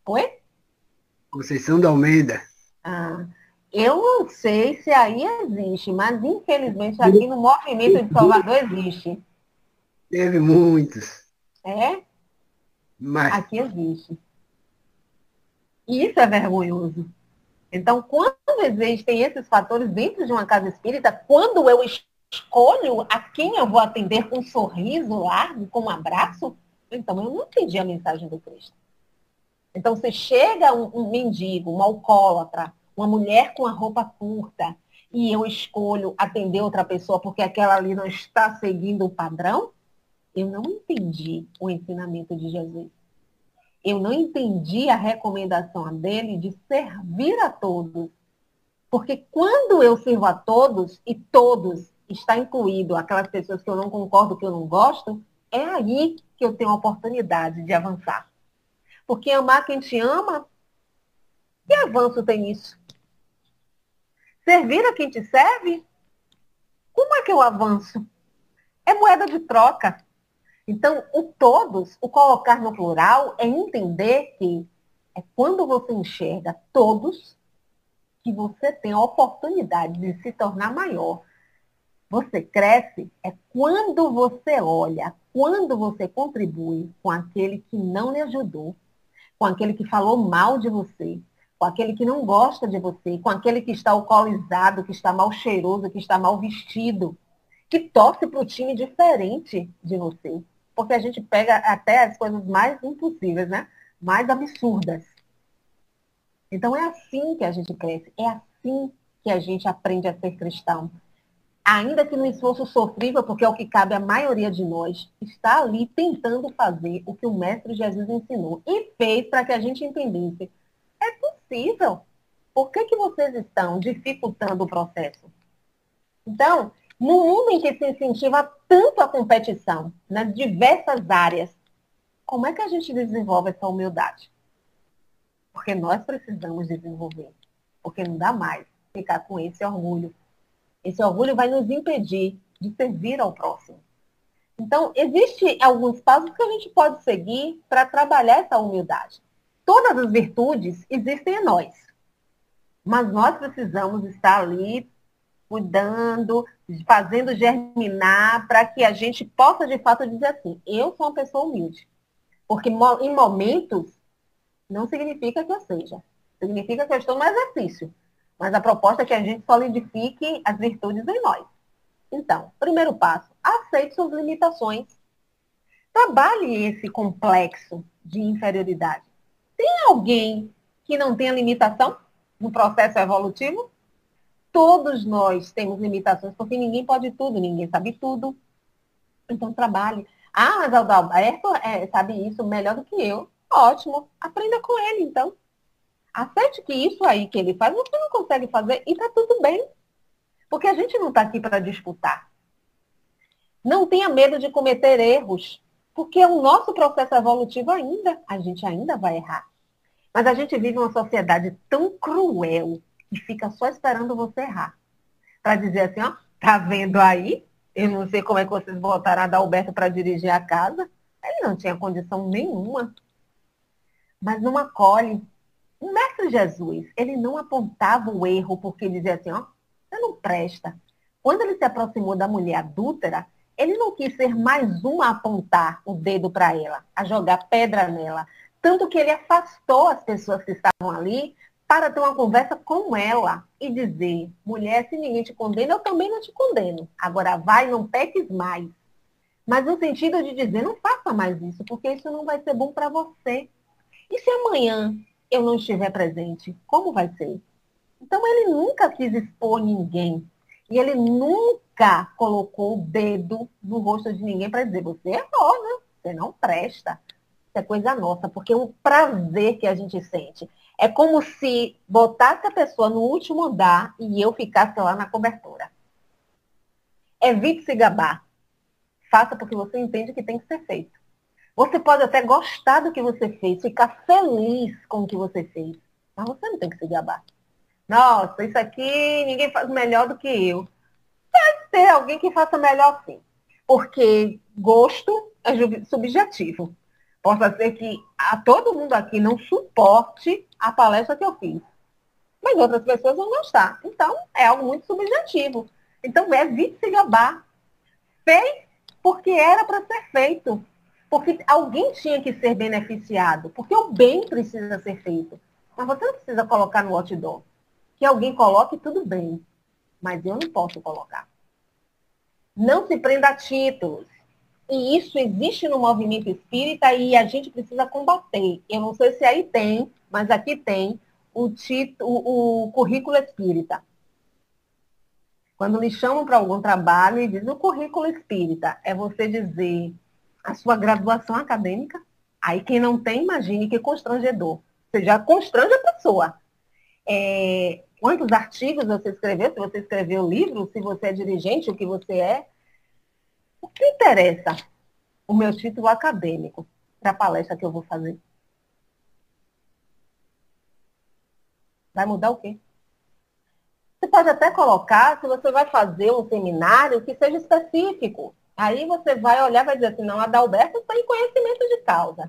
S4: Oi?
S1: Conceição da Almeida.
S4: Eu não sei se aí existe, mas infelizmente aqui no movimento de Salvador existe.
S1: Teve muitos.
S4: É?
S1: Mas
S4: Aqui existe. E isso é vergonhoso. Então, quando existem esses fatores dentro de uma casa espírita, quando eu escolho a quem eu vou atender com um sorriso largo, com um abraço, então eu não entendi a mensagem do Cristo. Então, se chega um mendigo, um alcoólatra, uma mulher com a roupa curta, e eu escolho atender outra pessoa porque aquela ali não está seguindo o padrão, eu não entendi o ensinamento de Jesus. Eu não entendi a recomendação dele de servir a todos. Porque quando eu sirvo a todos, e todos está incluído aquelas pessoas que eu não concordo, que eu não gosto, é aí que eu tenho a oportunidade de avançar. Porque amar quem te ama, que avanço tem nisso? Servir a quem te serve? Como é que eu avanço? É moeda de troca. Então, o todos, o colocar no plural, é entender que é quando você enxerga todos que você tem a oportunidade de se tornar maior. Você cresce é quando você olha, quando você contribui com aquele que não lhe ajudou, com aquele que falou mal de você, com aquele que não gosta de você, com aquele que está alcoolizado, que está mal cheiroso, que está mal vestido, que torce para o time diferente de você. Porque a gente pega até as coisas mais impossíveis, né? Mais absurdas. Então é assim que a gente cresce, é assim que a gente aprende a ser cristão. Ainda que no esforço sofrível, porque é o que cabe à maioria de nós, está ali tentando fazer o que o Mestre Jesus ensinou e fez para que a gente entendesse. É possível. Por que vocês estão dificultando o processo? Então, no mundo em que se incentiva tanto a competição, nas diversas áreas, como é que a gente desenvolve essa humildade? Porque nós precisamos desenvolver. Porque não dá mais ficar com esse orgulho. Esse orgulho vai nos impedir de servir ao próximo. Então, existem alguns passos que a gente pode seguir para trabalhar essa humildade. Todas as virtudes existem em nós, mas nós precisamos estar ali cuidando, fazendo germinar, para que a gente possa, de fato, dizer assim, eu sou uma pessoa humilde. Porque em momentos, não significa que eu seja. Significa que eu estou no exercício. Mas a proposta é que a gente solidifique as virtudes em nós. Então, primeiro passo, aceite suas limitações. Trabalhe esse complexo de inferioridade. Tem alguém que não tenha limitação no processo evolutivo? Todos nós temos limitações, porque ninguém pode tudo, ninguém sabe tudo. Então, trabalhe. Ah, mas Adalberto sabe isso melhor do que eu. Ótimo, aprenda com ele, então. Aceite que isso aí que ele faz, você não consegue fazer e está tudo bem. Porque a gente não está aqui para disputar. Não tenha medo de cometer erros, porque o nosso processo evolutivo a gente ainda vai errar. Mas a gente vive uma sociedade tão cruel que fica só esperando você errar. Para dizer assim, ó, tá vendo aí? Eu não sei como é que vocês botaram Adalberto para dirigir a casa. Ele não tinha condição nenhuma. Mas não acolhe. O mestre Jesus, ele não apontava o erro porque dizia assim, ó, você não presta. Quando ele se aproximou da mulher adúltera, ele não quis ser mais um a apontar o dedo para ela, a jogar pedra nela. Tanto que ele afastou as pessoas que estavam ali para ter uma conversa com ela e dizer, mulher, se ninguém te condena, eu também não te condeno. Agora vai, não peques mais. Mas no sentido de dizer, não faça mais isso, porque isso não vai ser bom para você. E se amanhã eu não estiver presente, como vai ser? Então ele nunca quis expor ninguém. E ele nunca colocou o dedo no rosto de ninguém para dizer, você errou, né? Você não presta. Isso é coisa nossa, porque é um prazer que a gente sente. É como se botasse a pessoa no último andar e eu ficasse lá na cobertura. Evite se gabar. Faça porque você entende que tem que ser feito. Você pode até gostar do que você fez, ficar feliz com o que você fez, mas você não tem que se gabar. Nossa, isso aqui ninguém faz melhor do que eu. Deve ter alguém que faça melhor sim. Porque gosto é subjetivo. Possa ser que a todo mundo aqui não suporte a palestra que eu fiz. Mas outras pessoas vão gostar. Então, é algo muito subjetivo. Então, evite se gabar. Fez porque era para ser feito. Porque alguém tinha que ser beneficiado. Porque o bem precisa ser feito. Mas você não precisa colocar no outdoor. Que alguém coloque, tudo bem. Mas eu não posso colocar. Não se prenda a títulos. E isso existe no movimento espírita e a gente precisa combater. Eu não sei se aí tem, mas aqui tem o currículo espírita. Quando lhe chamam para algum trabalho e dizem o currículo espírita, é você dizer a sua graduação acadêmica. Aí quem não tem, imagine que constrangedor. Você já constrange a pessoa. Quantos artigos você escreveu? Se você escreveu livro, se você é dirigente, o que você é. O que interessa? O meu título acadêmico para a palestra que eu vou fazer. Vai mudar o quê? Você pode até colocar, se você vai fazer um seminário, que seja específico. Aí você vai olhar e vai dizer assim, não, Adalberto está em conhecimento de causa.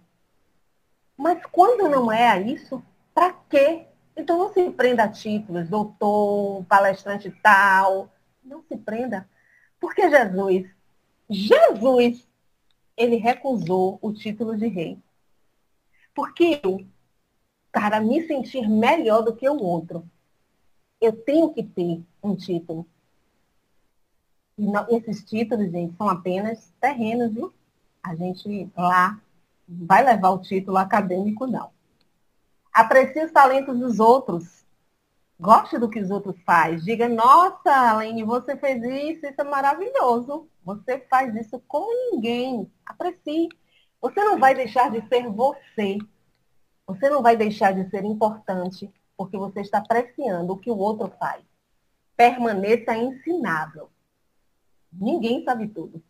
S4: Mas quando não é isso, para quê? Então não se prenda a títulos, doutor, palestrante tal. Não se prenda. Porque Jesus, ele recusou o título de rei. Porque eu, para me sentir melhor do que o outro, eu tenho que ter um título. E não, esses títulos, gente, são apenas terrenos, viu? A gente lá vai levar o título acadêmico, não. Aprecie os talentos dos outros. Goste do que os outros fazem. Diga, nossa, Aline, você fez isso é maravilhoso. Você faz isso com ninguém. Aprecie. Você não vai deixar de ser você. Você não vai deixar de ser importante porque você está apreciando o que o outro faz. Permaneça ensinável. Ninguém sabe tudo.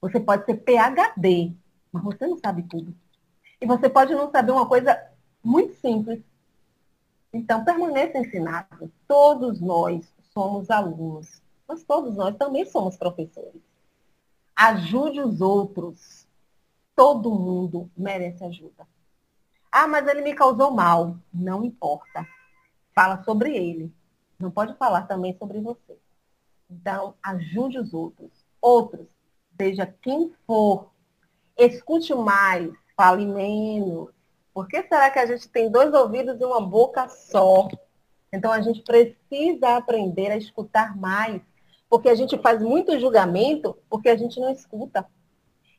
S4: Você pode ser PhD, mas você não sabe tudo. E você pode não saber uma coisa muito simples. Então, permaneça ensinável. Todos nós somos alunos, mas todos nós também somos professores. Ajude os outros. Todo mundo merece ajuda. Ah, mas ele me causou mal. Não importa. Fala sobre ele. Não pode falar também sobre você. Então, ajude os outros. Outros, seja quem for, escute mais, fale menos. Por que será que a gente tem 2 ouvidos e uma boca só? Então, a gente precisa aprender a escutar mais. Porque a gente faz muito julgamento porque a gente não escuta.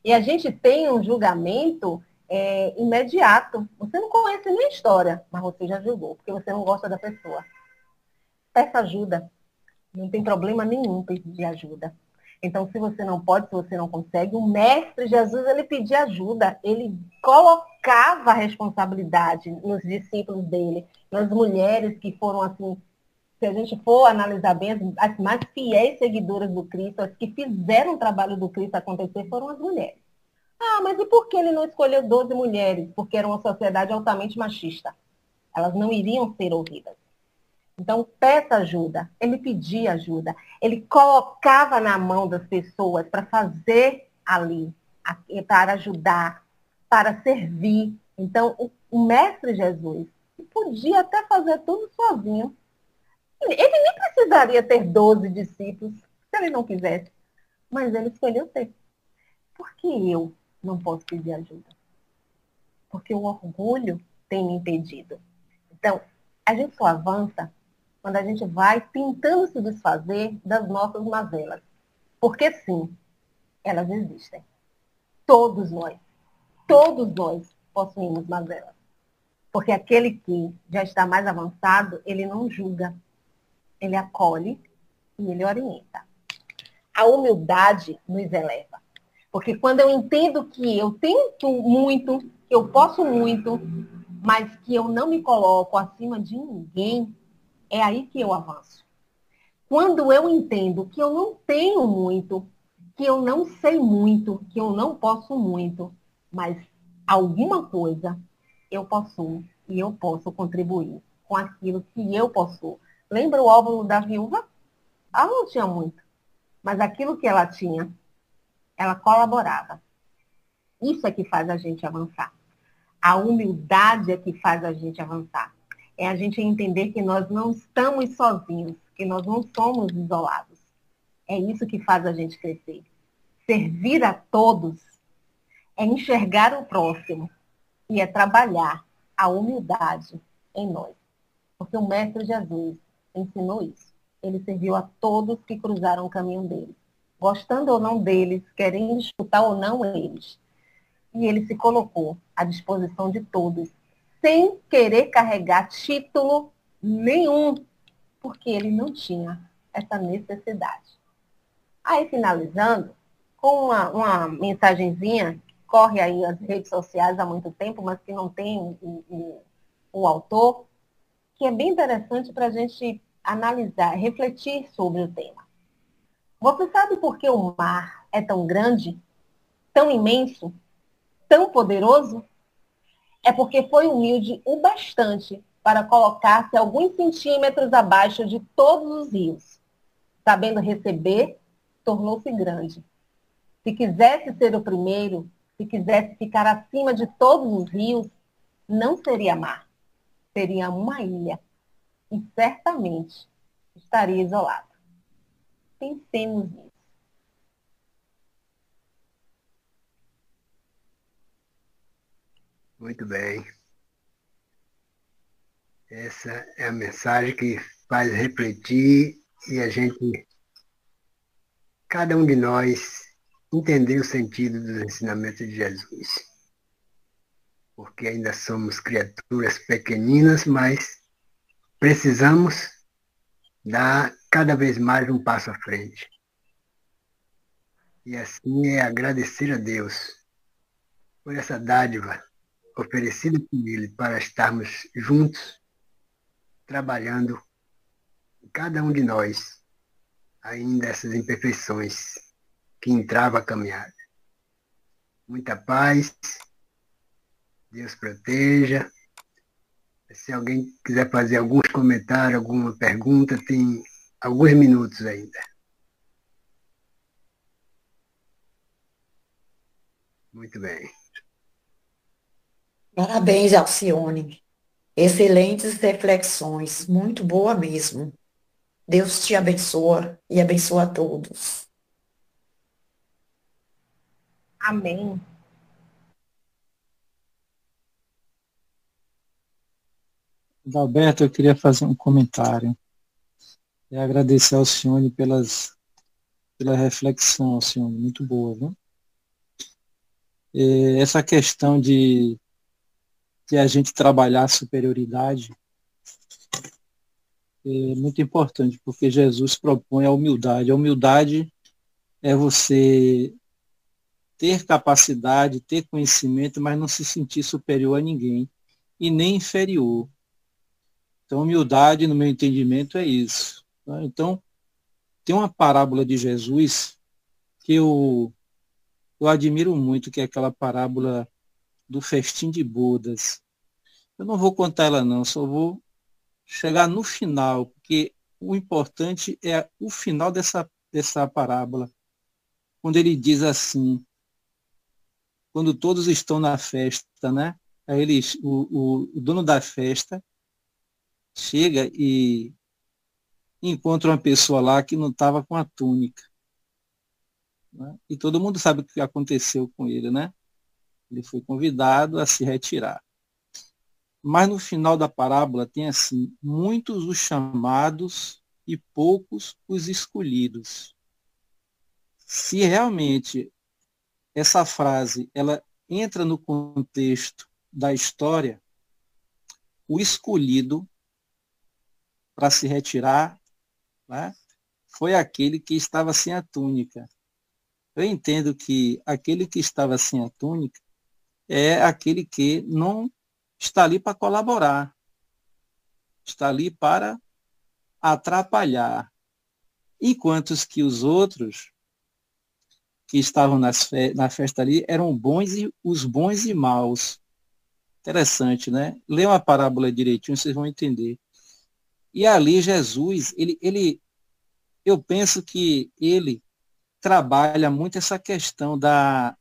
S4: E a gente tem um julgamento imediato. Você não conhece nem a história, mas você já julgou, porque você não gosta da pessoa. Peça ajuda. Não tem problema nenhum pedir ajuda. Então, se você não pode, se você não consegue, o Mestre Jesus, ele pedia ajuda. Ele colocava a responsabilidade nos discípulos dele, nas mulheres que foram assim, se a gente for analisar bem, as mais fiéis seguidoras do Cristo, as que fizeram o trabalho do Cristo acontecer, foram as mulheres. Ah, mas e por que ele não escolheu 12 mulheres? Porque era uma sociedade altamente machista. Elas não iriam ser ouvidas. Então, peça ajuda. Ele pedia ajuda. Ele colocava na mão das pessoas para fazer ali, para ajudar, para servir. Então, o Mestre Jesus podia até fazer tudo sozinho. Ele nem precisaria ter 12 discípulos, se ele não quisesse. Mas ele escolheu ter. Por que eu não posso pedir ajuda? Porque o orgulho tem me impedido. Então, a gente só avança quando a gente vai tentando se desfazer das nossas mazelas. Porque sim, elas existem. Todos nós possuímos mazelas. Porque aquele que já está mais avançado, ele não julga, ele acolhe e ele orienta. A humildade nos eleva. Porque quando eu entendo que eu tento muito, que eu posso muito, mas que eu não me coloco acima de ninguém, é aí que eu avanço. Quando eu entendo que eu não tenho muito, que eu não sei muito, que eu não posso muito, mas alguma coisa eu possuo e eu posso contribuir com aquilo que eu possuo. Lembra o óvulo da viúva? Ela não tinha muito, mas aquilo que ela tinha, ela colaborava. Isso é que faz a gente avançar. A humildade é que faz a gente avançar. É a gente entender que nós não estamos sozinhos, que nós não somos isolados. É isso que faz a gente crescer. Servir a todos é enxergar o próximo e é trabalhar a humildade em nós. Porque o Mestre Jesus ensinou isso. Ele serviu a todos que cruzaram o caminho dele. Gostando ou não deles, querendo escutar ou não eles. E ele se colocou à disposição de todos, sem querer carregar título nenhum, porque ele não tinha essa necessidade. Aí, finalizando, com uma mensagenzinha, corre aí as redes sociais há muito tempo, mas que não tem o autor, que é bem interessante para a gente analisar, refletir sobre o tema. Você sabe por que o mar é tão grande, tão imenso, tão poderoso? É porque foi humilde o bastante para colocar-se alguns centímetros abaixo de todos os rios. Sabendo receber, tornou-se grande. Se quisesse ser o primeiro, se quisesse ficar acima de todos os rios, não seria mar, seria uma ilha. E certamente estaria isolado. Pensemos nisso.
S1: Muito bem. Essa é a mensagem que faz refletir e a gente, cada um de nós, entender o sentido dos ensinamentos de Jesus. Porque ainda somos criaturas pequeninas, mas precisamos dar cada vez mais um passo à frente. E assim é agradecer a Deus por essa dádiva oferecida por Ele para estarmos juntos, trabalhando, cada um de nós, ainda essas imperfeições que entravam a caminhada. Muita paz, Deus proteja. Se alguém quiser fazer alguns comentários, alguma pergunta, tem alguns minutos ainda. Muito bem.
S6: Parabéns, Alcione. Excelentes reflexões, muito boa mesmo. Deus te abençoa e abençoa a todos.
S4: Amém.
S7: Adalberto, eu queria fazer um comentário e agradecer ao Alcione pela reflexão, Alcione, muito boa, viu? Essa questão de a gente trabalhar a superioridade é muito importante, porque Jesus propõe a humildade. A humildade é você ter capacidade, ter conhecimento, mas não se sentir superior a ninguém e nem inferior. Então, humildade, no meu entendimento, é isso. Tá? Então, tem uma parábola de Jesus que eu admiro muito, que é aquela parábola do festim de bodas. Eu não vou contar ela não, só vou chegar no final, porque o importante é o final dessa parábola, quando ele diz assim, quando todos estão na festa, né? Aí o dono da festa chega e encontra uma pessoa lá que não estava com a túnica. Né? E todo mundo sabe o que aconteceu com ele, né? Ele foi convidado a se retirar. Mas no final da parábola tem assim, muitos os chamados e poucos os escolhidos. Se realmente essa frase ela entra no contexto da história, o escolhido para se retirar, né, foi aquele que estava sem a túnica. Eu entendo que aquele que estava sem a túnica é aquele que não está ali para colaborar, está ali para atrapalhar, enquanto que os outros que estavam na festa ali eram os bons e maus. Interessante, né? Lê uma parábola direitinho, vocês vão entender. E ali Jesus, eu penso que ele trabalha muito essa questão da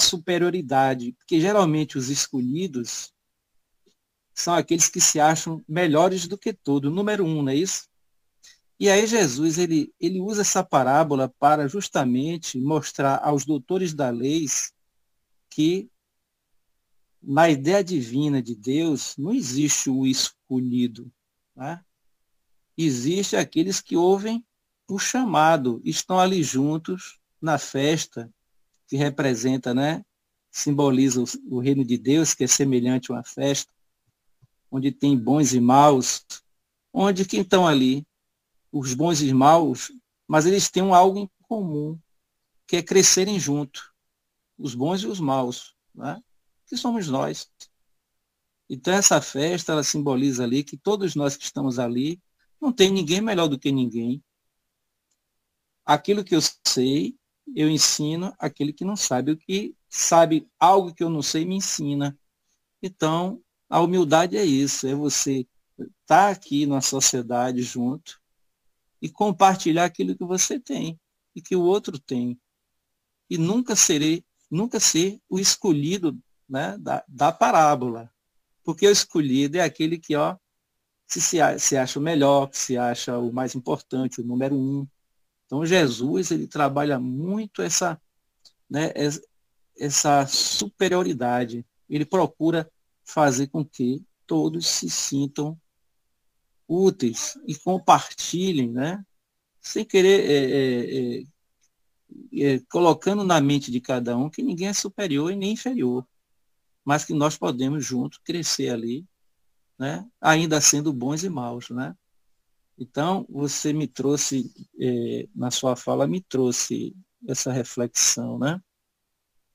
S7: superioridade, porque geralmente os escolhidos são aqueles que se acham melhores do que todo, número um, não é isso? E aí Jesus, ele usa essa parábola para justamente mostrar aos doutores da lei que na ideia divina de Deus não existe o escolhido, né? Existe aqueles que ouvem o chamado, estão ali juntos na festa, que representa, né? Simboliza o reino de Deus, que é semelhante a uma festa, onde tem bons e maus, onde que estão ali os bons e maus, mas eles têm algo em comum, que é crescerem junto, os bons e os maus, né? Que somos nós. Então essa festa, ela simboliza ali que todos nós que estamos ali, não tem ninguém melhor do que ninguém. Aquilo que eu sei, eu ensino aquele que não sabe. O que sabe algo que eu não sei, me ensina. Então, a humildade é isso, é você estar aqui na sociedade junto e compartilhar aquilo que você tem e que o outro tem. E nunca ser o escolhido, né, da parábola. Porque o escolhido é aquele que se acha o melhor, que se acha o mais importante, o número um. Então Jesus ele trabalha muito né, essa superioridade. Ele procura fazer com que todos se sintam úteis e compartilhem, né, sem querer colocando na mente de cada um que ninguém é superior e nem inferior, mas que nós podemos juntos crescer ali, né, ainda sendo bons e maus, né? Então, você me trouxe, na sua fala, me trouxe essa reflexão, né,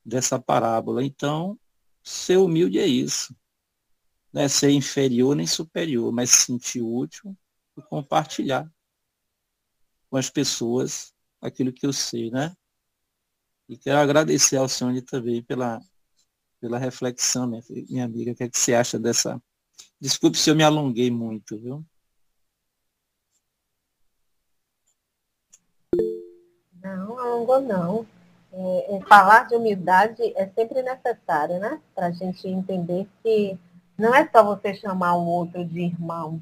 S7: dessa parábola. Então, ser humilde é isso, não é ser inferior nem superior, mas se sentir útil e compartilhar com as pessoas aquilo que eu sei, né? E quero agradecer ao senhor também pela reflexão, minha amiga. O que é que você acha dessa? Desculpe se eu me alonguei muito, viu?
S4: Não, alongou não. Falar de humildade é sempre necessário, né? Para a gente entender que não é só você chamar o outro de irmão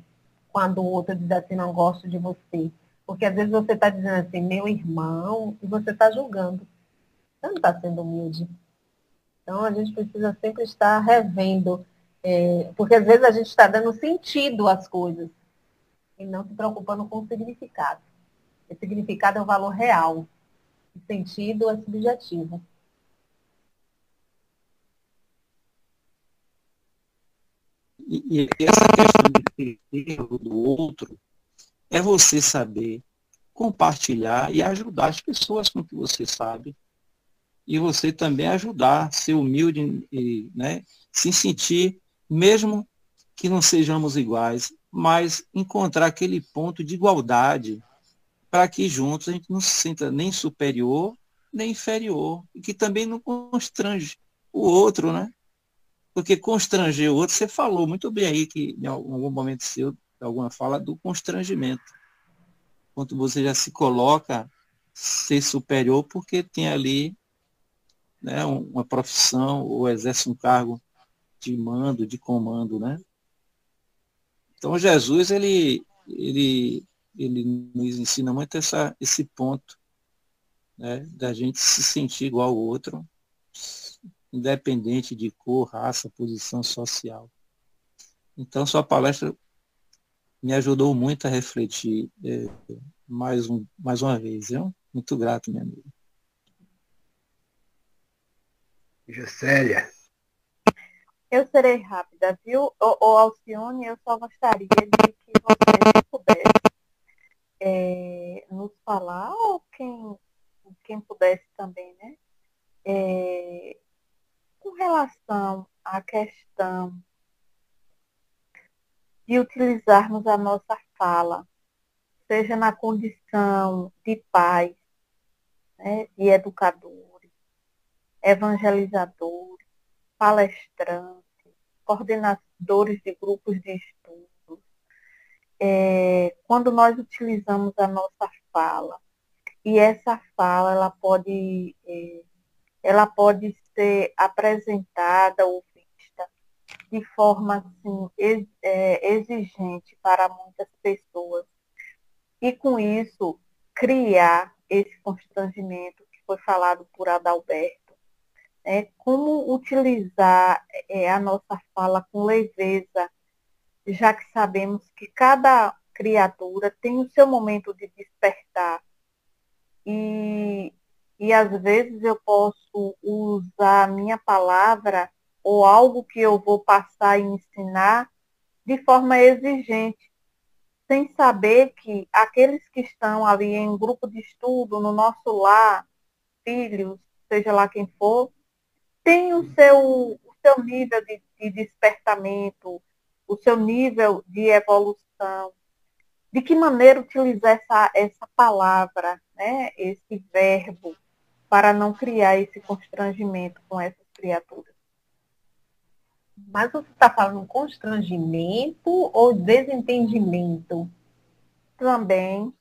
S4: quando o outro diz assim, não gosto de você. Porque às vezes você está dizendo assim, meu irmão, e você está julgando. Você não está sendo humilde. Então a gente precisa sempre estar revendo, porque às vezes a gente está dando sentido às coisas e não se preocupando com o significado. O significado é um valor real. O sentido é subjetivo.
S7: E essa questão de ter erro do outro é você saber compartilhar e ajudar as pessoas com o que você sabe. E você também ajudar, ser humilde e, né, se sentir, mesmo que não sejamos iguais, mas encontrar aquele ponto de igualdade para que juntos a gente não se sinta nem superior, nem inferior, e que também não constrange o outro, né? Porque constranger o outro, você falou muito bem aí que em algum momento seu, alguma fala do constrangimento. Quando você já se coloca ser superior porque tem ali, né, uma profissão ou exerce um cargo de mando, de comando, né? Então Jesus ele nos ensina muito esse ponto, né, da gente se sentir igual ao outro, independente de cor, raça, posição social. Então sua palestra me ajudou muito a refletir mais uma vez. Viu? Muito grato, minha amiga.
S1: Juscelia.
S3: Eu serei rápida, viu? Alcione, eu só gostaria de que você pudesse nos falar, ou quem pudesse também, né? Com relação à questão de utilizarmos a nossa fala, seja na condição de pais, né, de educadores, evangelizadores, palestrantes, coordenadores de grupos de estudos, quando nós utilizamos a nossa fala, e essa fala ela pode ser apresentada ou vista de forma assim, exigente para muitas pessoas, e com isso criar esse constrangimento que foi falado por Adalberto. Como utilizar a nossa fala com leveza, já que sabemos que cada criatura tem o seu momento de despertar. E às vezes eu posso usar a minha palavra ou algo que eu vou passar e ensinar de forma exigente, sem saber que aqueles que estão ali em grupo de estudo, no nosso lar, filhos, seja lá quem for, tem o seu nível de despertamento, o seu nível de evolução. De que maneira utilizar essa palavra, né, esse verbo, para não criar esse constrangimento com essas criaturas?
S4: Mas você está falando constrangimento ou desentendimento?
S3: Também.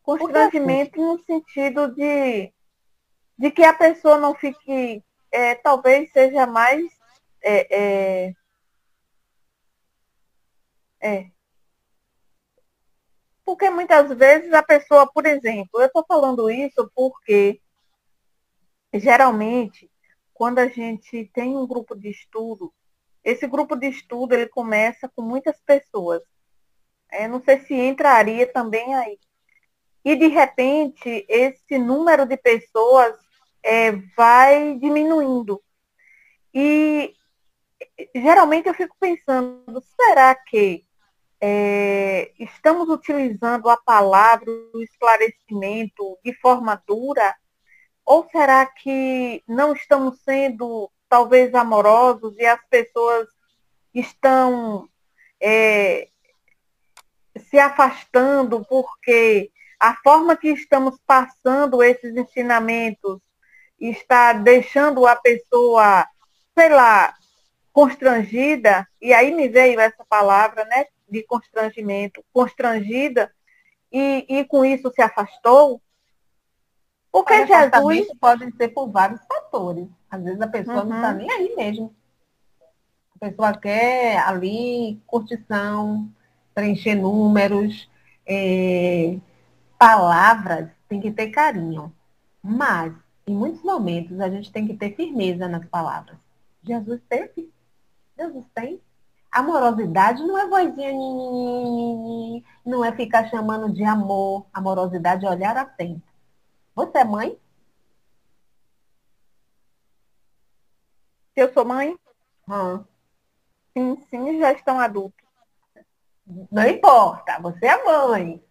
S3: Constrangimento no sentido de que a pessoa não fique, talvez seja mais. Porque muitas vezes a pessoa, por exemplo, eu estou falando isso porque geralmente quando a gente tem um grupo de estudo, esse grupo de estudo ele começa com muitas pessoas. Não sei se entraria também aí. E de repente esse número de pessoas vai diminuindo. E geralmente eu fico pensando, será que estamos utilizando a palavra, o esclarecimento de forma dura? Ou será que não estamos sendo, talvez, amorosos e as pessoas estão se afastando porque a forma que estamos passando esses ensinamentos está deixando a pessoa, sei lá, constrangida? E aí me veio essa palavra, né, de constrangimento, constrangida, e com isso se afastou?
S2: Porque
S4: Olha,
S2: Jesus.
S4: afastamento pode ser por vários fatores. Às vezes a pessoa não está nem aí mesmo. A pessoa quer ali curtição, preencher números, palavras, tem que ter carinho. Mas, em muitos momentos, a gente tem que ter firmeza nas palavras. Jesus teve, Jesus tem. Amorosidade não é vozinha, não é ficar chamando de amor. Amorosidade é olhar atento. Você é mãe?
S3: Eu sou mãe?
S4: Hum.
S3: Sim, já estão adultos.
S4: Não importa, você é mãe.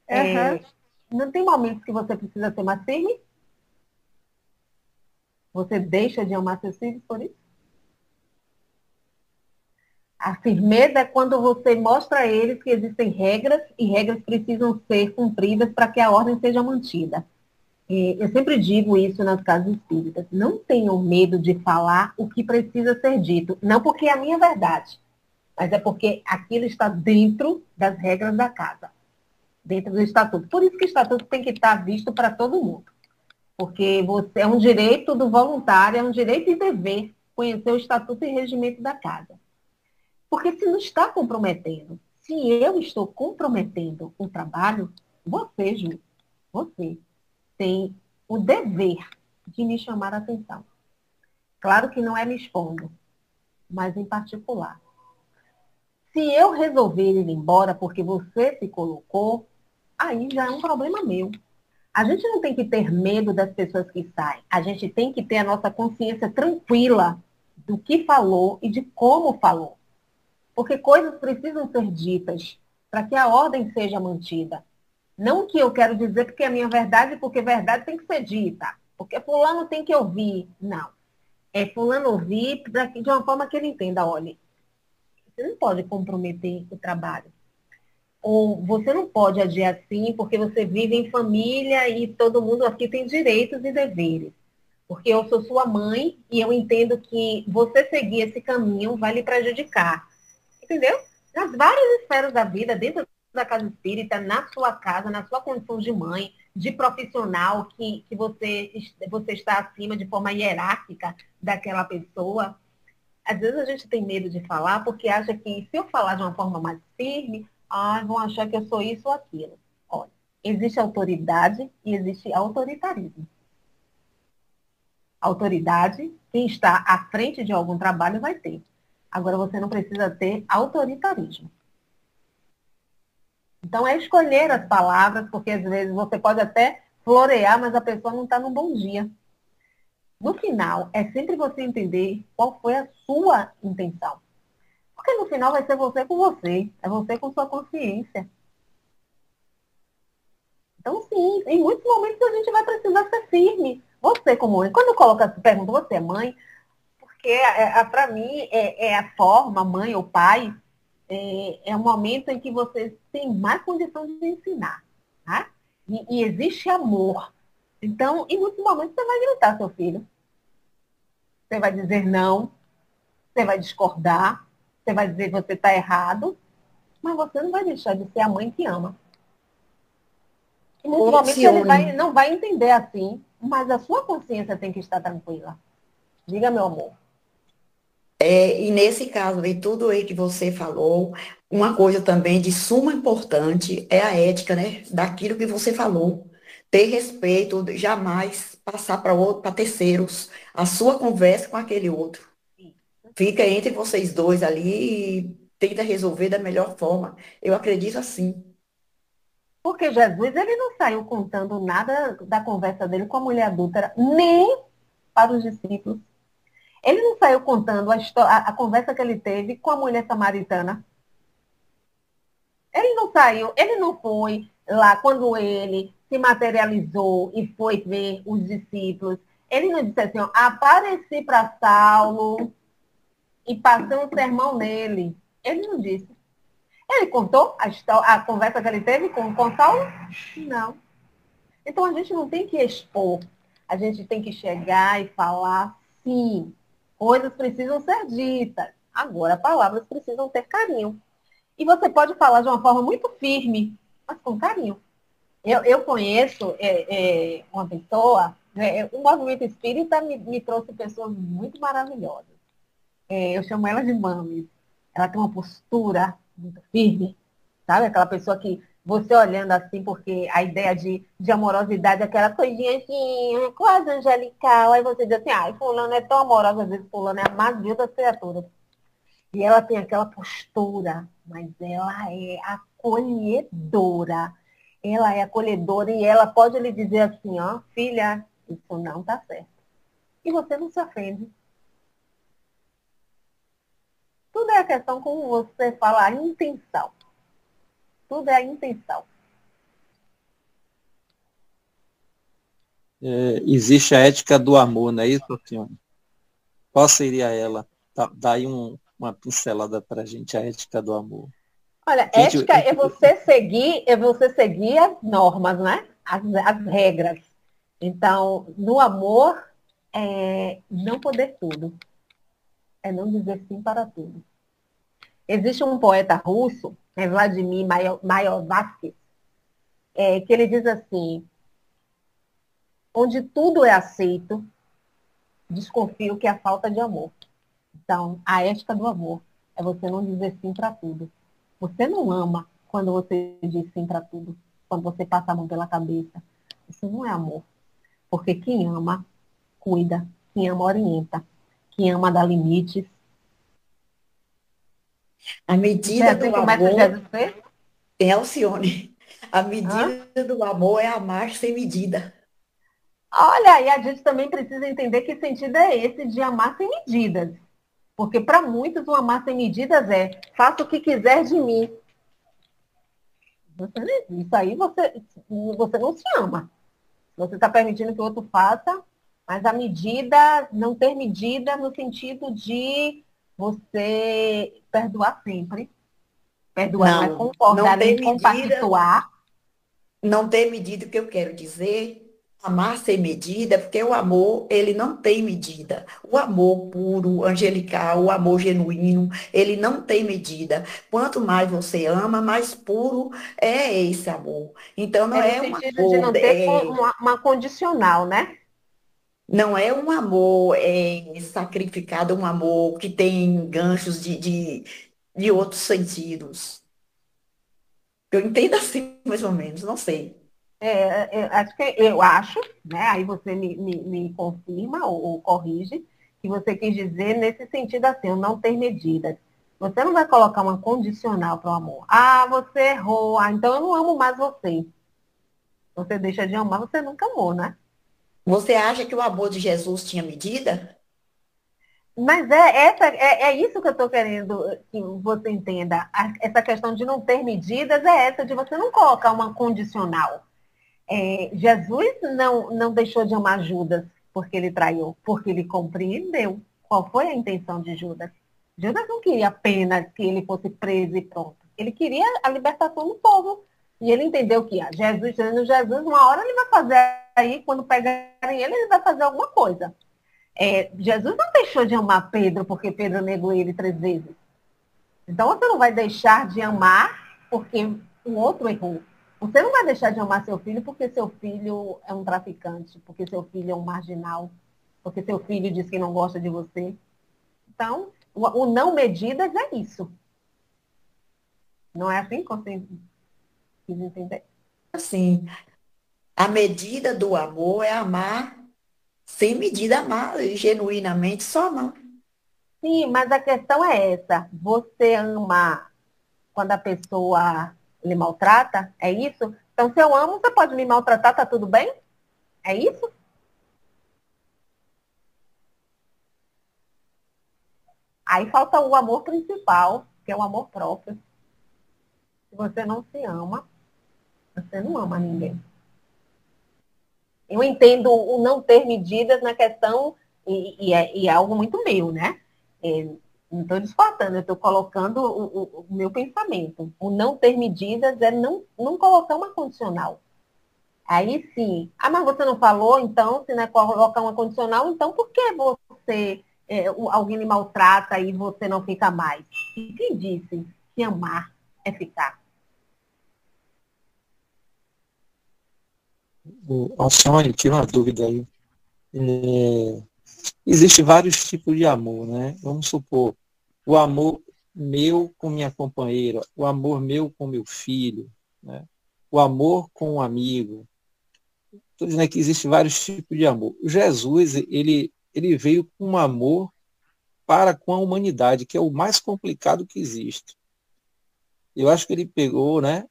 S3: Uhum.
S4: Não tem momentos que você precisa ser mais firme? Você deixa de amar seus filhos por isso? A firmeza é quando você mostra a eles que existem regras e regras precisam ser cumpridas para que a ordem seja mantida. Eu sempre digo isso nas casas espíritas. Não tenham medo de falar o que precisa ser dito. Não porque é a minha verdade, mas é porque aquilo está dentro das regras da casa, dentro do estatuto. Por isso que o estatuto tem que estar visto para todo mundo. Porque você é um direito do voluntário, é um direito e dever conhecer o estatuto e regimento da casa. Porque se não está comprometendo, se eu estou comprometendo o trabalho, você, Ju, você tem o dever de me chamar a atenção. Claro que não é me expondo, mas em particular. Se eu resolver ir embora porque você se colocou, aí já é um problema meu. A gente não tem que ter medo das pessoas que saem. A gente tem que ter a nossa consciência tranquila do que falou e de como falou. Porque coisas precisam ser ditas para que a ordem seja mantida. Não o que eu quero dizer porque é a minha verdade, porque verdade tem que ser dita. Porque fulano tem que ouvir. Não. É fulano ouvir de uma forma que ele entenda. Olha, você não pode comprometer o trabalho. Ou você não pode agir assim porque você vive em família e todo mundo aqui tem direitos e deveres. Porque eu sou sua mãe e eu entendo que você seguir esse caminho vai lhe prejudicar. Entendeu? Nas várias esferas da vida, dentro da casa espírita, na sua casa, na sua condição de mãe, de profissional, que você está acima de forma hierárquica daquela pessoa. Às vezes a gente tem medo de falar porque acha que se eu falar de uma forma mais firme, vão achar que eu sou isso ou aquilo. Olha, existe autoridade e existe autoritarismo. Autoridade, quem está à frente de algum trabalho vai ter. Agora, você não precisa ter autoritarismo. Então, é escolher as palavras, porque às vezes você pode até florear, mas a pessoa não está num bom dia. No final, é sempre você entender qual foi a sua intenção. Porque no final vai ser você com você, é você com sua consciência. Então, sim, em muitos momentos a gente vai precisar ser firme. Você como mãe, quando eu coloco essa pergunta, você é mãe? Porque para mim é a forma, mãe ou pai, é o momento em que você tem mais condição de ensinar. Tá? E existe amor. Então, em muitos momentos você vai gritar seu filho. Você vai dizer não, você vai discordar, você vai dizer que você está errado, mas você não vai deixar de ser a mãe que ama. Em muitos momentos ele não vai entender assim, mas a sua consciência tem que estar tranquila. Diga, meu amor.
S6: E nesse caso de tudo aí que você falou, uma coisa também de suma importância é a ética, né? Daquilo que você falou. Ter respeito, jamais passar para terceiros a sua conversa com aquele outro. Fica entre vocês dois ali e tenta resolver da melhor forma. Eu acredito assim.
S4: Porque Jesus, ele não saiu contando nada da conversa dele com a mulher adúltera, nem para os discípulos. Ele não saiu contando a conversa que ele teve com a mulher samaritana. Ele não saiu, ele não foi lá quando ele se materializou e foi ver os discípulos. Ele não disse assim, apareci para Saulo e passei um sermão nele. Ele não disse. Ele contou a conversa que ele teve com Saulo? Não. Então a gente não tem que expor. A gente tem que chegar e falar, sim, coisas precisam ser ditas. Agora, palavras precisam ter carinho. E você pode falar de uma forma muito firme, mas com carinho. Eu conheço uma pessoa, o movimento espírita me trouxe pessoas muito maravilhosas. Eu chamo ela de Mami. Ela tem uma postura muito firme, sabe? Aquela pessoa que você olhando assim, porque a ideia de amorosidade é aquela coisinha assim, quase angelical. Aí você diz assim, ai, fulano é tão amorosa, às vezes fulano é a mais vil das criaturas. E ela tem aquela postura, mas ela é acolhedora. Ela é acolhedora e ela pode lhe dizer assim, ó, filha, isso não está certo. E você não se ofende. Tudo é a questão como você fala, a intenção. Tudo é a intenção.
S7: Existe a ética do amor, não é isso, senhora? Qual seria ela? Dá aí uma pincelada para a gente, a ética do amor.
S4: Olha,
S7: Gente,
S4: ética é você seguir as normas, né? As regras. Então, no amor, é não poder tudo. É não dizer sim para tudo. Existe um poeta russo, Vladimir Mayakovsky, que ele diz assim, onde tudo é aceito, desconfio que é a falta de amor. Então, a ética do amor é você não dizer sim para tudo. Você não ama quando você diz sim para tudo, quando você passa a mão pela cabeça. Isso não é amor. Porque quem ama, cuida. Quem ama, orienta. Quem ama, dá limites.
S6: A
S4: Não é
S6: medida
S4: assim
S6: do
S4: que o mestre
S6: amor
S4: Jesus fez?
S6: é Alcione. A
S4: Hã?
S6: medida do amor é amar sem medida.
S4: Olha, e a gente também precisa entender que sentido é esse de amar sem medidas. Porque para muitos o amar sem medidas é faça o que quiser de mim. Isso aí você não se ama. Você está permitindo que o outro faça, mas a medida, não ter medida no sentido de você perdoar sempre. Perdoar não é
S6: Não, não
S4: concordar nem
S6: tem medida,
S4: compactuar.
S6: não tem medida, o que eu quero dizer, amar sem medida, porque o amor, ele não tem medida. O amor puro, angelical, o amor genuíno, ele não tem medida. Quanto mais você ama, mais puro é esse amor. Então, não
S4: É no
S6: é um
S4: sentido de
S6: amor,
S4: não ter uma condicional, né?
S6: não é um amor sacrificado, um amor que tem ganchos de outros sentidos. Eu entendo assim, mais ou menos, não sei.
S4: Eu acho, né? Aí você me confirma ou corrige, que você quis dizer nesse sentido assim, eu não ter medidas. Você não vai colocar uma condicional para o amor. Ah, você errou, então eu não amo mais você. Você deixa de amar, você nunca amou, né?
S6: Você acha que o amor de Jesus tinha medida?
S4: Mas é isso que eu estou querendo que você entenda. Essa questão de não ter medidas é essa, de você não colocar uma condicional. Jesus não deixou de amar Judas porque ele traiu, porque ele compreendeu qual foi a intenção de Judas. Judas não queria apenas que ele fosse preso e pronto. Ele queria a libertação do povo. E ele entendeu que Jesus, uma hora ele vai fazer aí, quando pegarem ele vai fazer alguma coisa. Jesus não deixou de amar Pedro porque Pedro negou ele 3 vezes. Então você não vai deixar de amar porque o outro errou. Você não vai deixar de amar seu filho porque seu filho é um traficante, porque seu filho é um marginal, porque seu filho diz que não gosta de você. Então, o não medidas é isso. Não é assim que você quis entender?
S6: Assim, a medida do amor é amar sem medida, amar genuinamente, só amar.
S4: Sim, mas a questão é essa. Você ama quando a pessoa lhe maltrata? É isso? Então, se eu amo, você pode me maltratar, tá tudo bem? É isso? Aí falta o amor principal, que é o amor próprio. Se você não se ama, você não ama ninguém. Eu entendo o não ter medidas na questão, e é algo muito meu, né? Não estou disfarçando, eu estou colocando o meu pensamento. O não ter medidas é não colocar uma condicional. Aí sim. Ah, mas você não falou, então, se não é colocar uma condicional, então por que você, alguém lhe maltrata e você não fica mais? E quem disse que amar é ficar?
S7: Alcione, tira uma dúvida aí. Existem vários tipos de amor, né? Vamos supor, o amor meu com minha companheira, o amor meu com meu filho, né? O amor com um amigo. Estou dizendo que existem vários tipos de amor. O Jesus, ele veio com um amor para com a humanidade, que é o mais complicado que existe. Eu acho que ele pegou, né,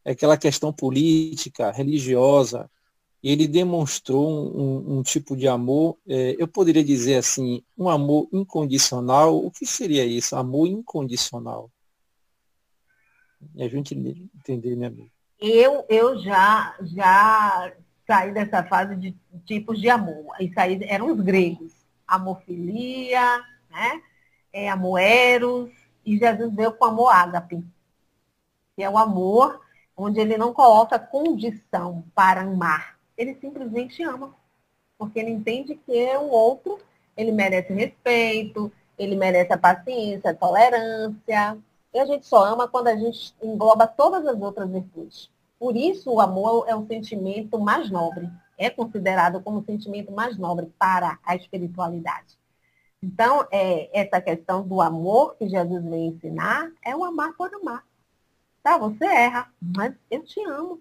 S7: aquela questão política, religiosa, e ele demonstrou um tipo de amor, eu poderia dizer assim, um amor incondicional. O que seria isso? Amor incondicional. E a gente entender, né, amigo?
S4: Eu já saí dessa fase de tipos de amor. Isso aí eram os gregos. Amofilia, né? Amor eros, e Jesus veio com amor ágape, que é o amor onde ele não coloca condição para amar. Ele simplesmente ama, porque ele entende que o outro, ele merece respeito, ele merece a paciência, a tolerância. E a gente só ama quando a gente engloba todas as outras virtudes. Por isso, o amor é o sentimento mais nobre. É considerado como o sentimento mais nobre para a espiritualidade. Então, essa questão do amor que Jesus veio ensinar é o amar por amar. Tá, você erra, mas eu te amo.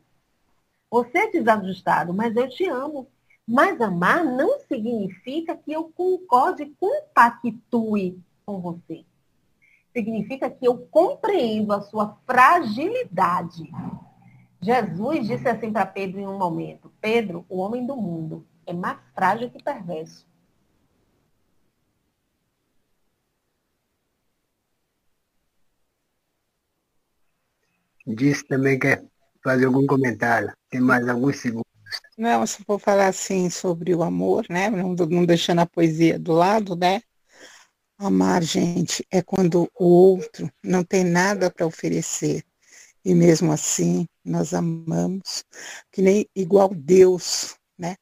S4: Você é desajustado, mas eu te amo. Mas amar não significa que eu concorde e compactue com você. Significa que eu compreendo a sua fragilidade. Jesus disse assim para Pedro em um momento: Pedro, o homem do mundo, é mais frágil que perverso.
S1: Disse também que quer fazer algum comentário. Tem mais alguns segundos.
S8: Não, se for falar assim sobre o amor, né? Não deixando a poesia do lado, né? Amar, gente, é quando o outro não tem nada para oferecer. E mesmo assim, nós amamos, que nem igual Deus, né?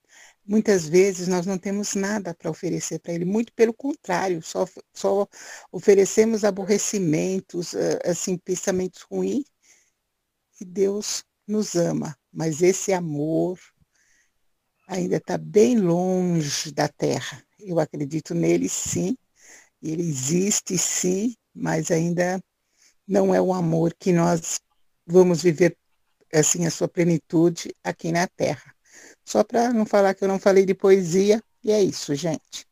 S8: Muitas vezes nós não temos nada para oferecer para Ele, muito pelo contrário, só oferecemos aborrecimentos, assim, pensamentos ruins, e Deus nos ama. Mas esse amor ainda está bem longe da terra. Eu acredito nele, sim, ele existe, sim, mas ainda não é o amor que nós vamos viver assim a sua plenitude aqui na terra. Só para não falar que eu não falei de poesia, e é isso, gente.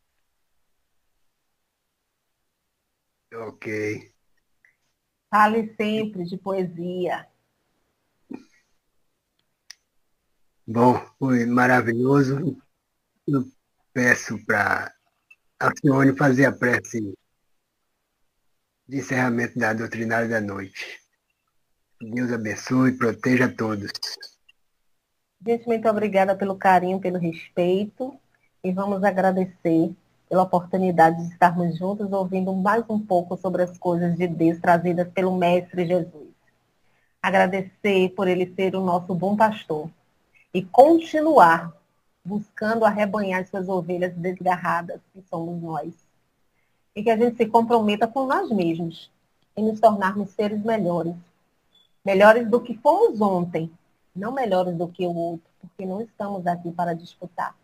S1: Ok.
S4: Fale sempre de poesia.
S1: Bom, foi maravilhoso. Eu peço para a Alcione fazer a prece de encerramento da doutrinária da noite. Deus abençoe e proteja a todos.
S4: Gente, muito obrigada pelo carinho, pelo respeito. E vamos agradecer pela oportunidade de estarmos juntos ouvindo mais um pouco sobre as coisas de Deus trazidas pelo Mestre Jesus. Agradecer por ele ser o nosso bom pastor e continuar buscando arrebanhar suas ovelhas desgarradas, que somos nós. E que a gente se comprometa com nós mesmos em nos tornarmos seres melhores. Melhores do que fomos ontem, não melhores do que o outro, porque não estamos aqui para disputar.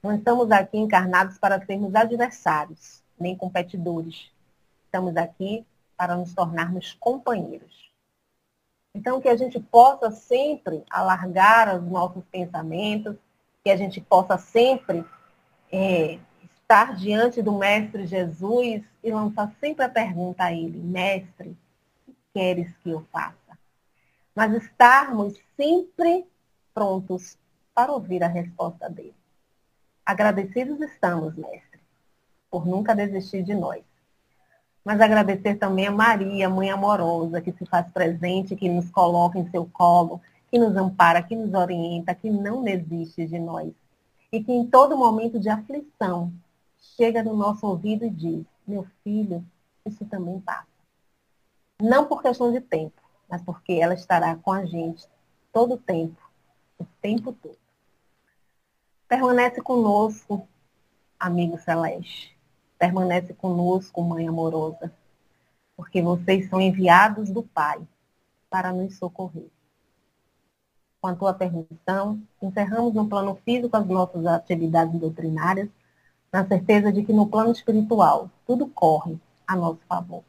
S4: Não estamos aqui encarnados para sermos adversários, nem competidores. Estamos aqui para nos tornarmos companheiros. Então, que a gente possa sempre alargar os nossos pensamentos, que a gente possa sempre estar diante do Mestre Jesus e lançar sempre a pergunta a Ele: Mestre, o que queres que eu faça? Mas estarmos sempre prontos para ouvir a resposta dele. Agradecidos estamos, Mestre, por nunca desistir de nós. Mas agradecer também a Maria, mãe amorosa, que se faz presente, que nos coloca em seu colo, que nos ampara, que nos orienta, que não desiste de nós. E que em todo momento de aflição, chega no nosso ouvido e diz: meu filho, isso também passa. Não por questão de tempo, mas porque ela estará com a gente todo o tempo todo. Permanece conosco, amigo celeste. Permanece conosco, mãe amorosa, porque vocês são enviados do Pai para nos socorrer. com a tua permissão, encerramos no plano físico as nossas atividades doutrinárias, na certeza de que no plano espiritual tudo corre a nosso favor.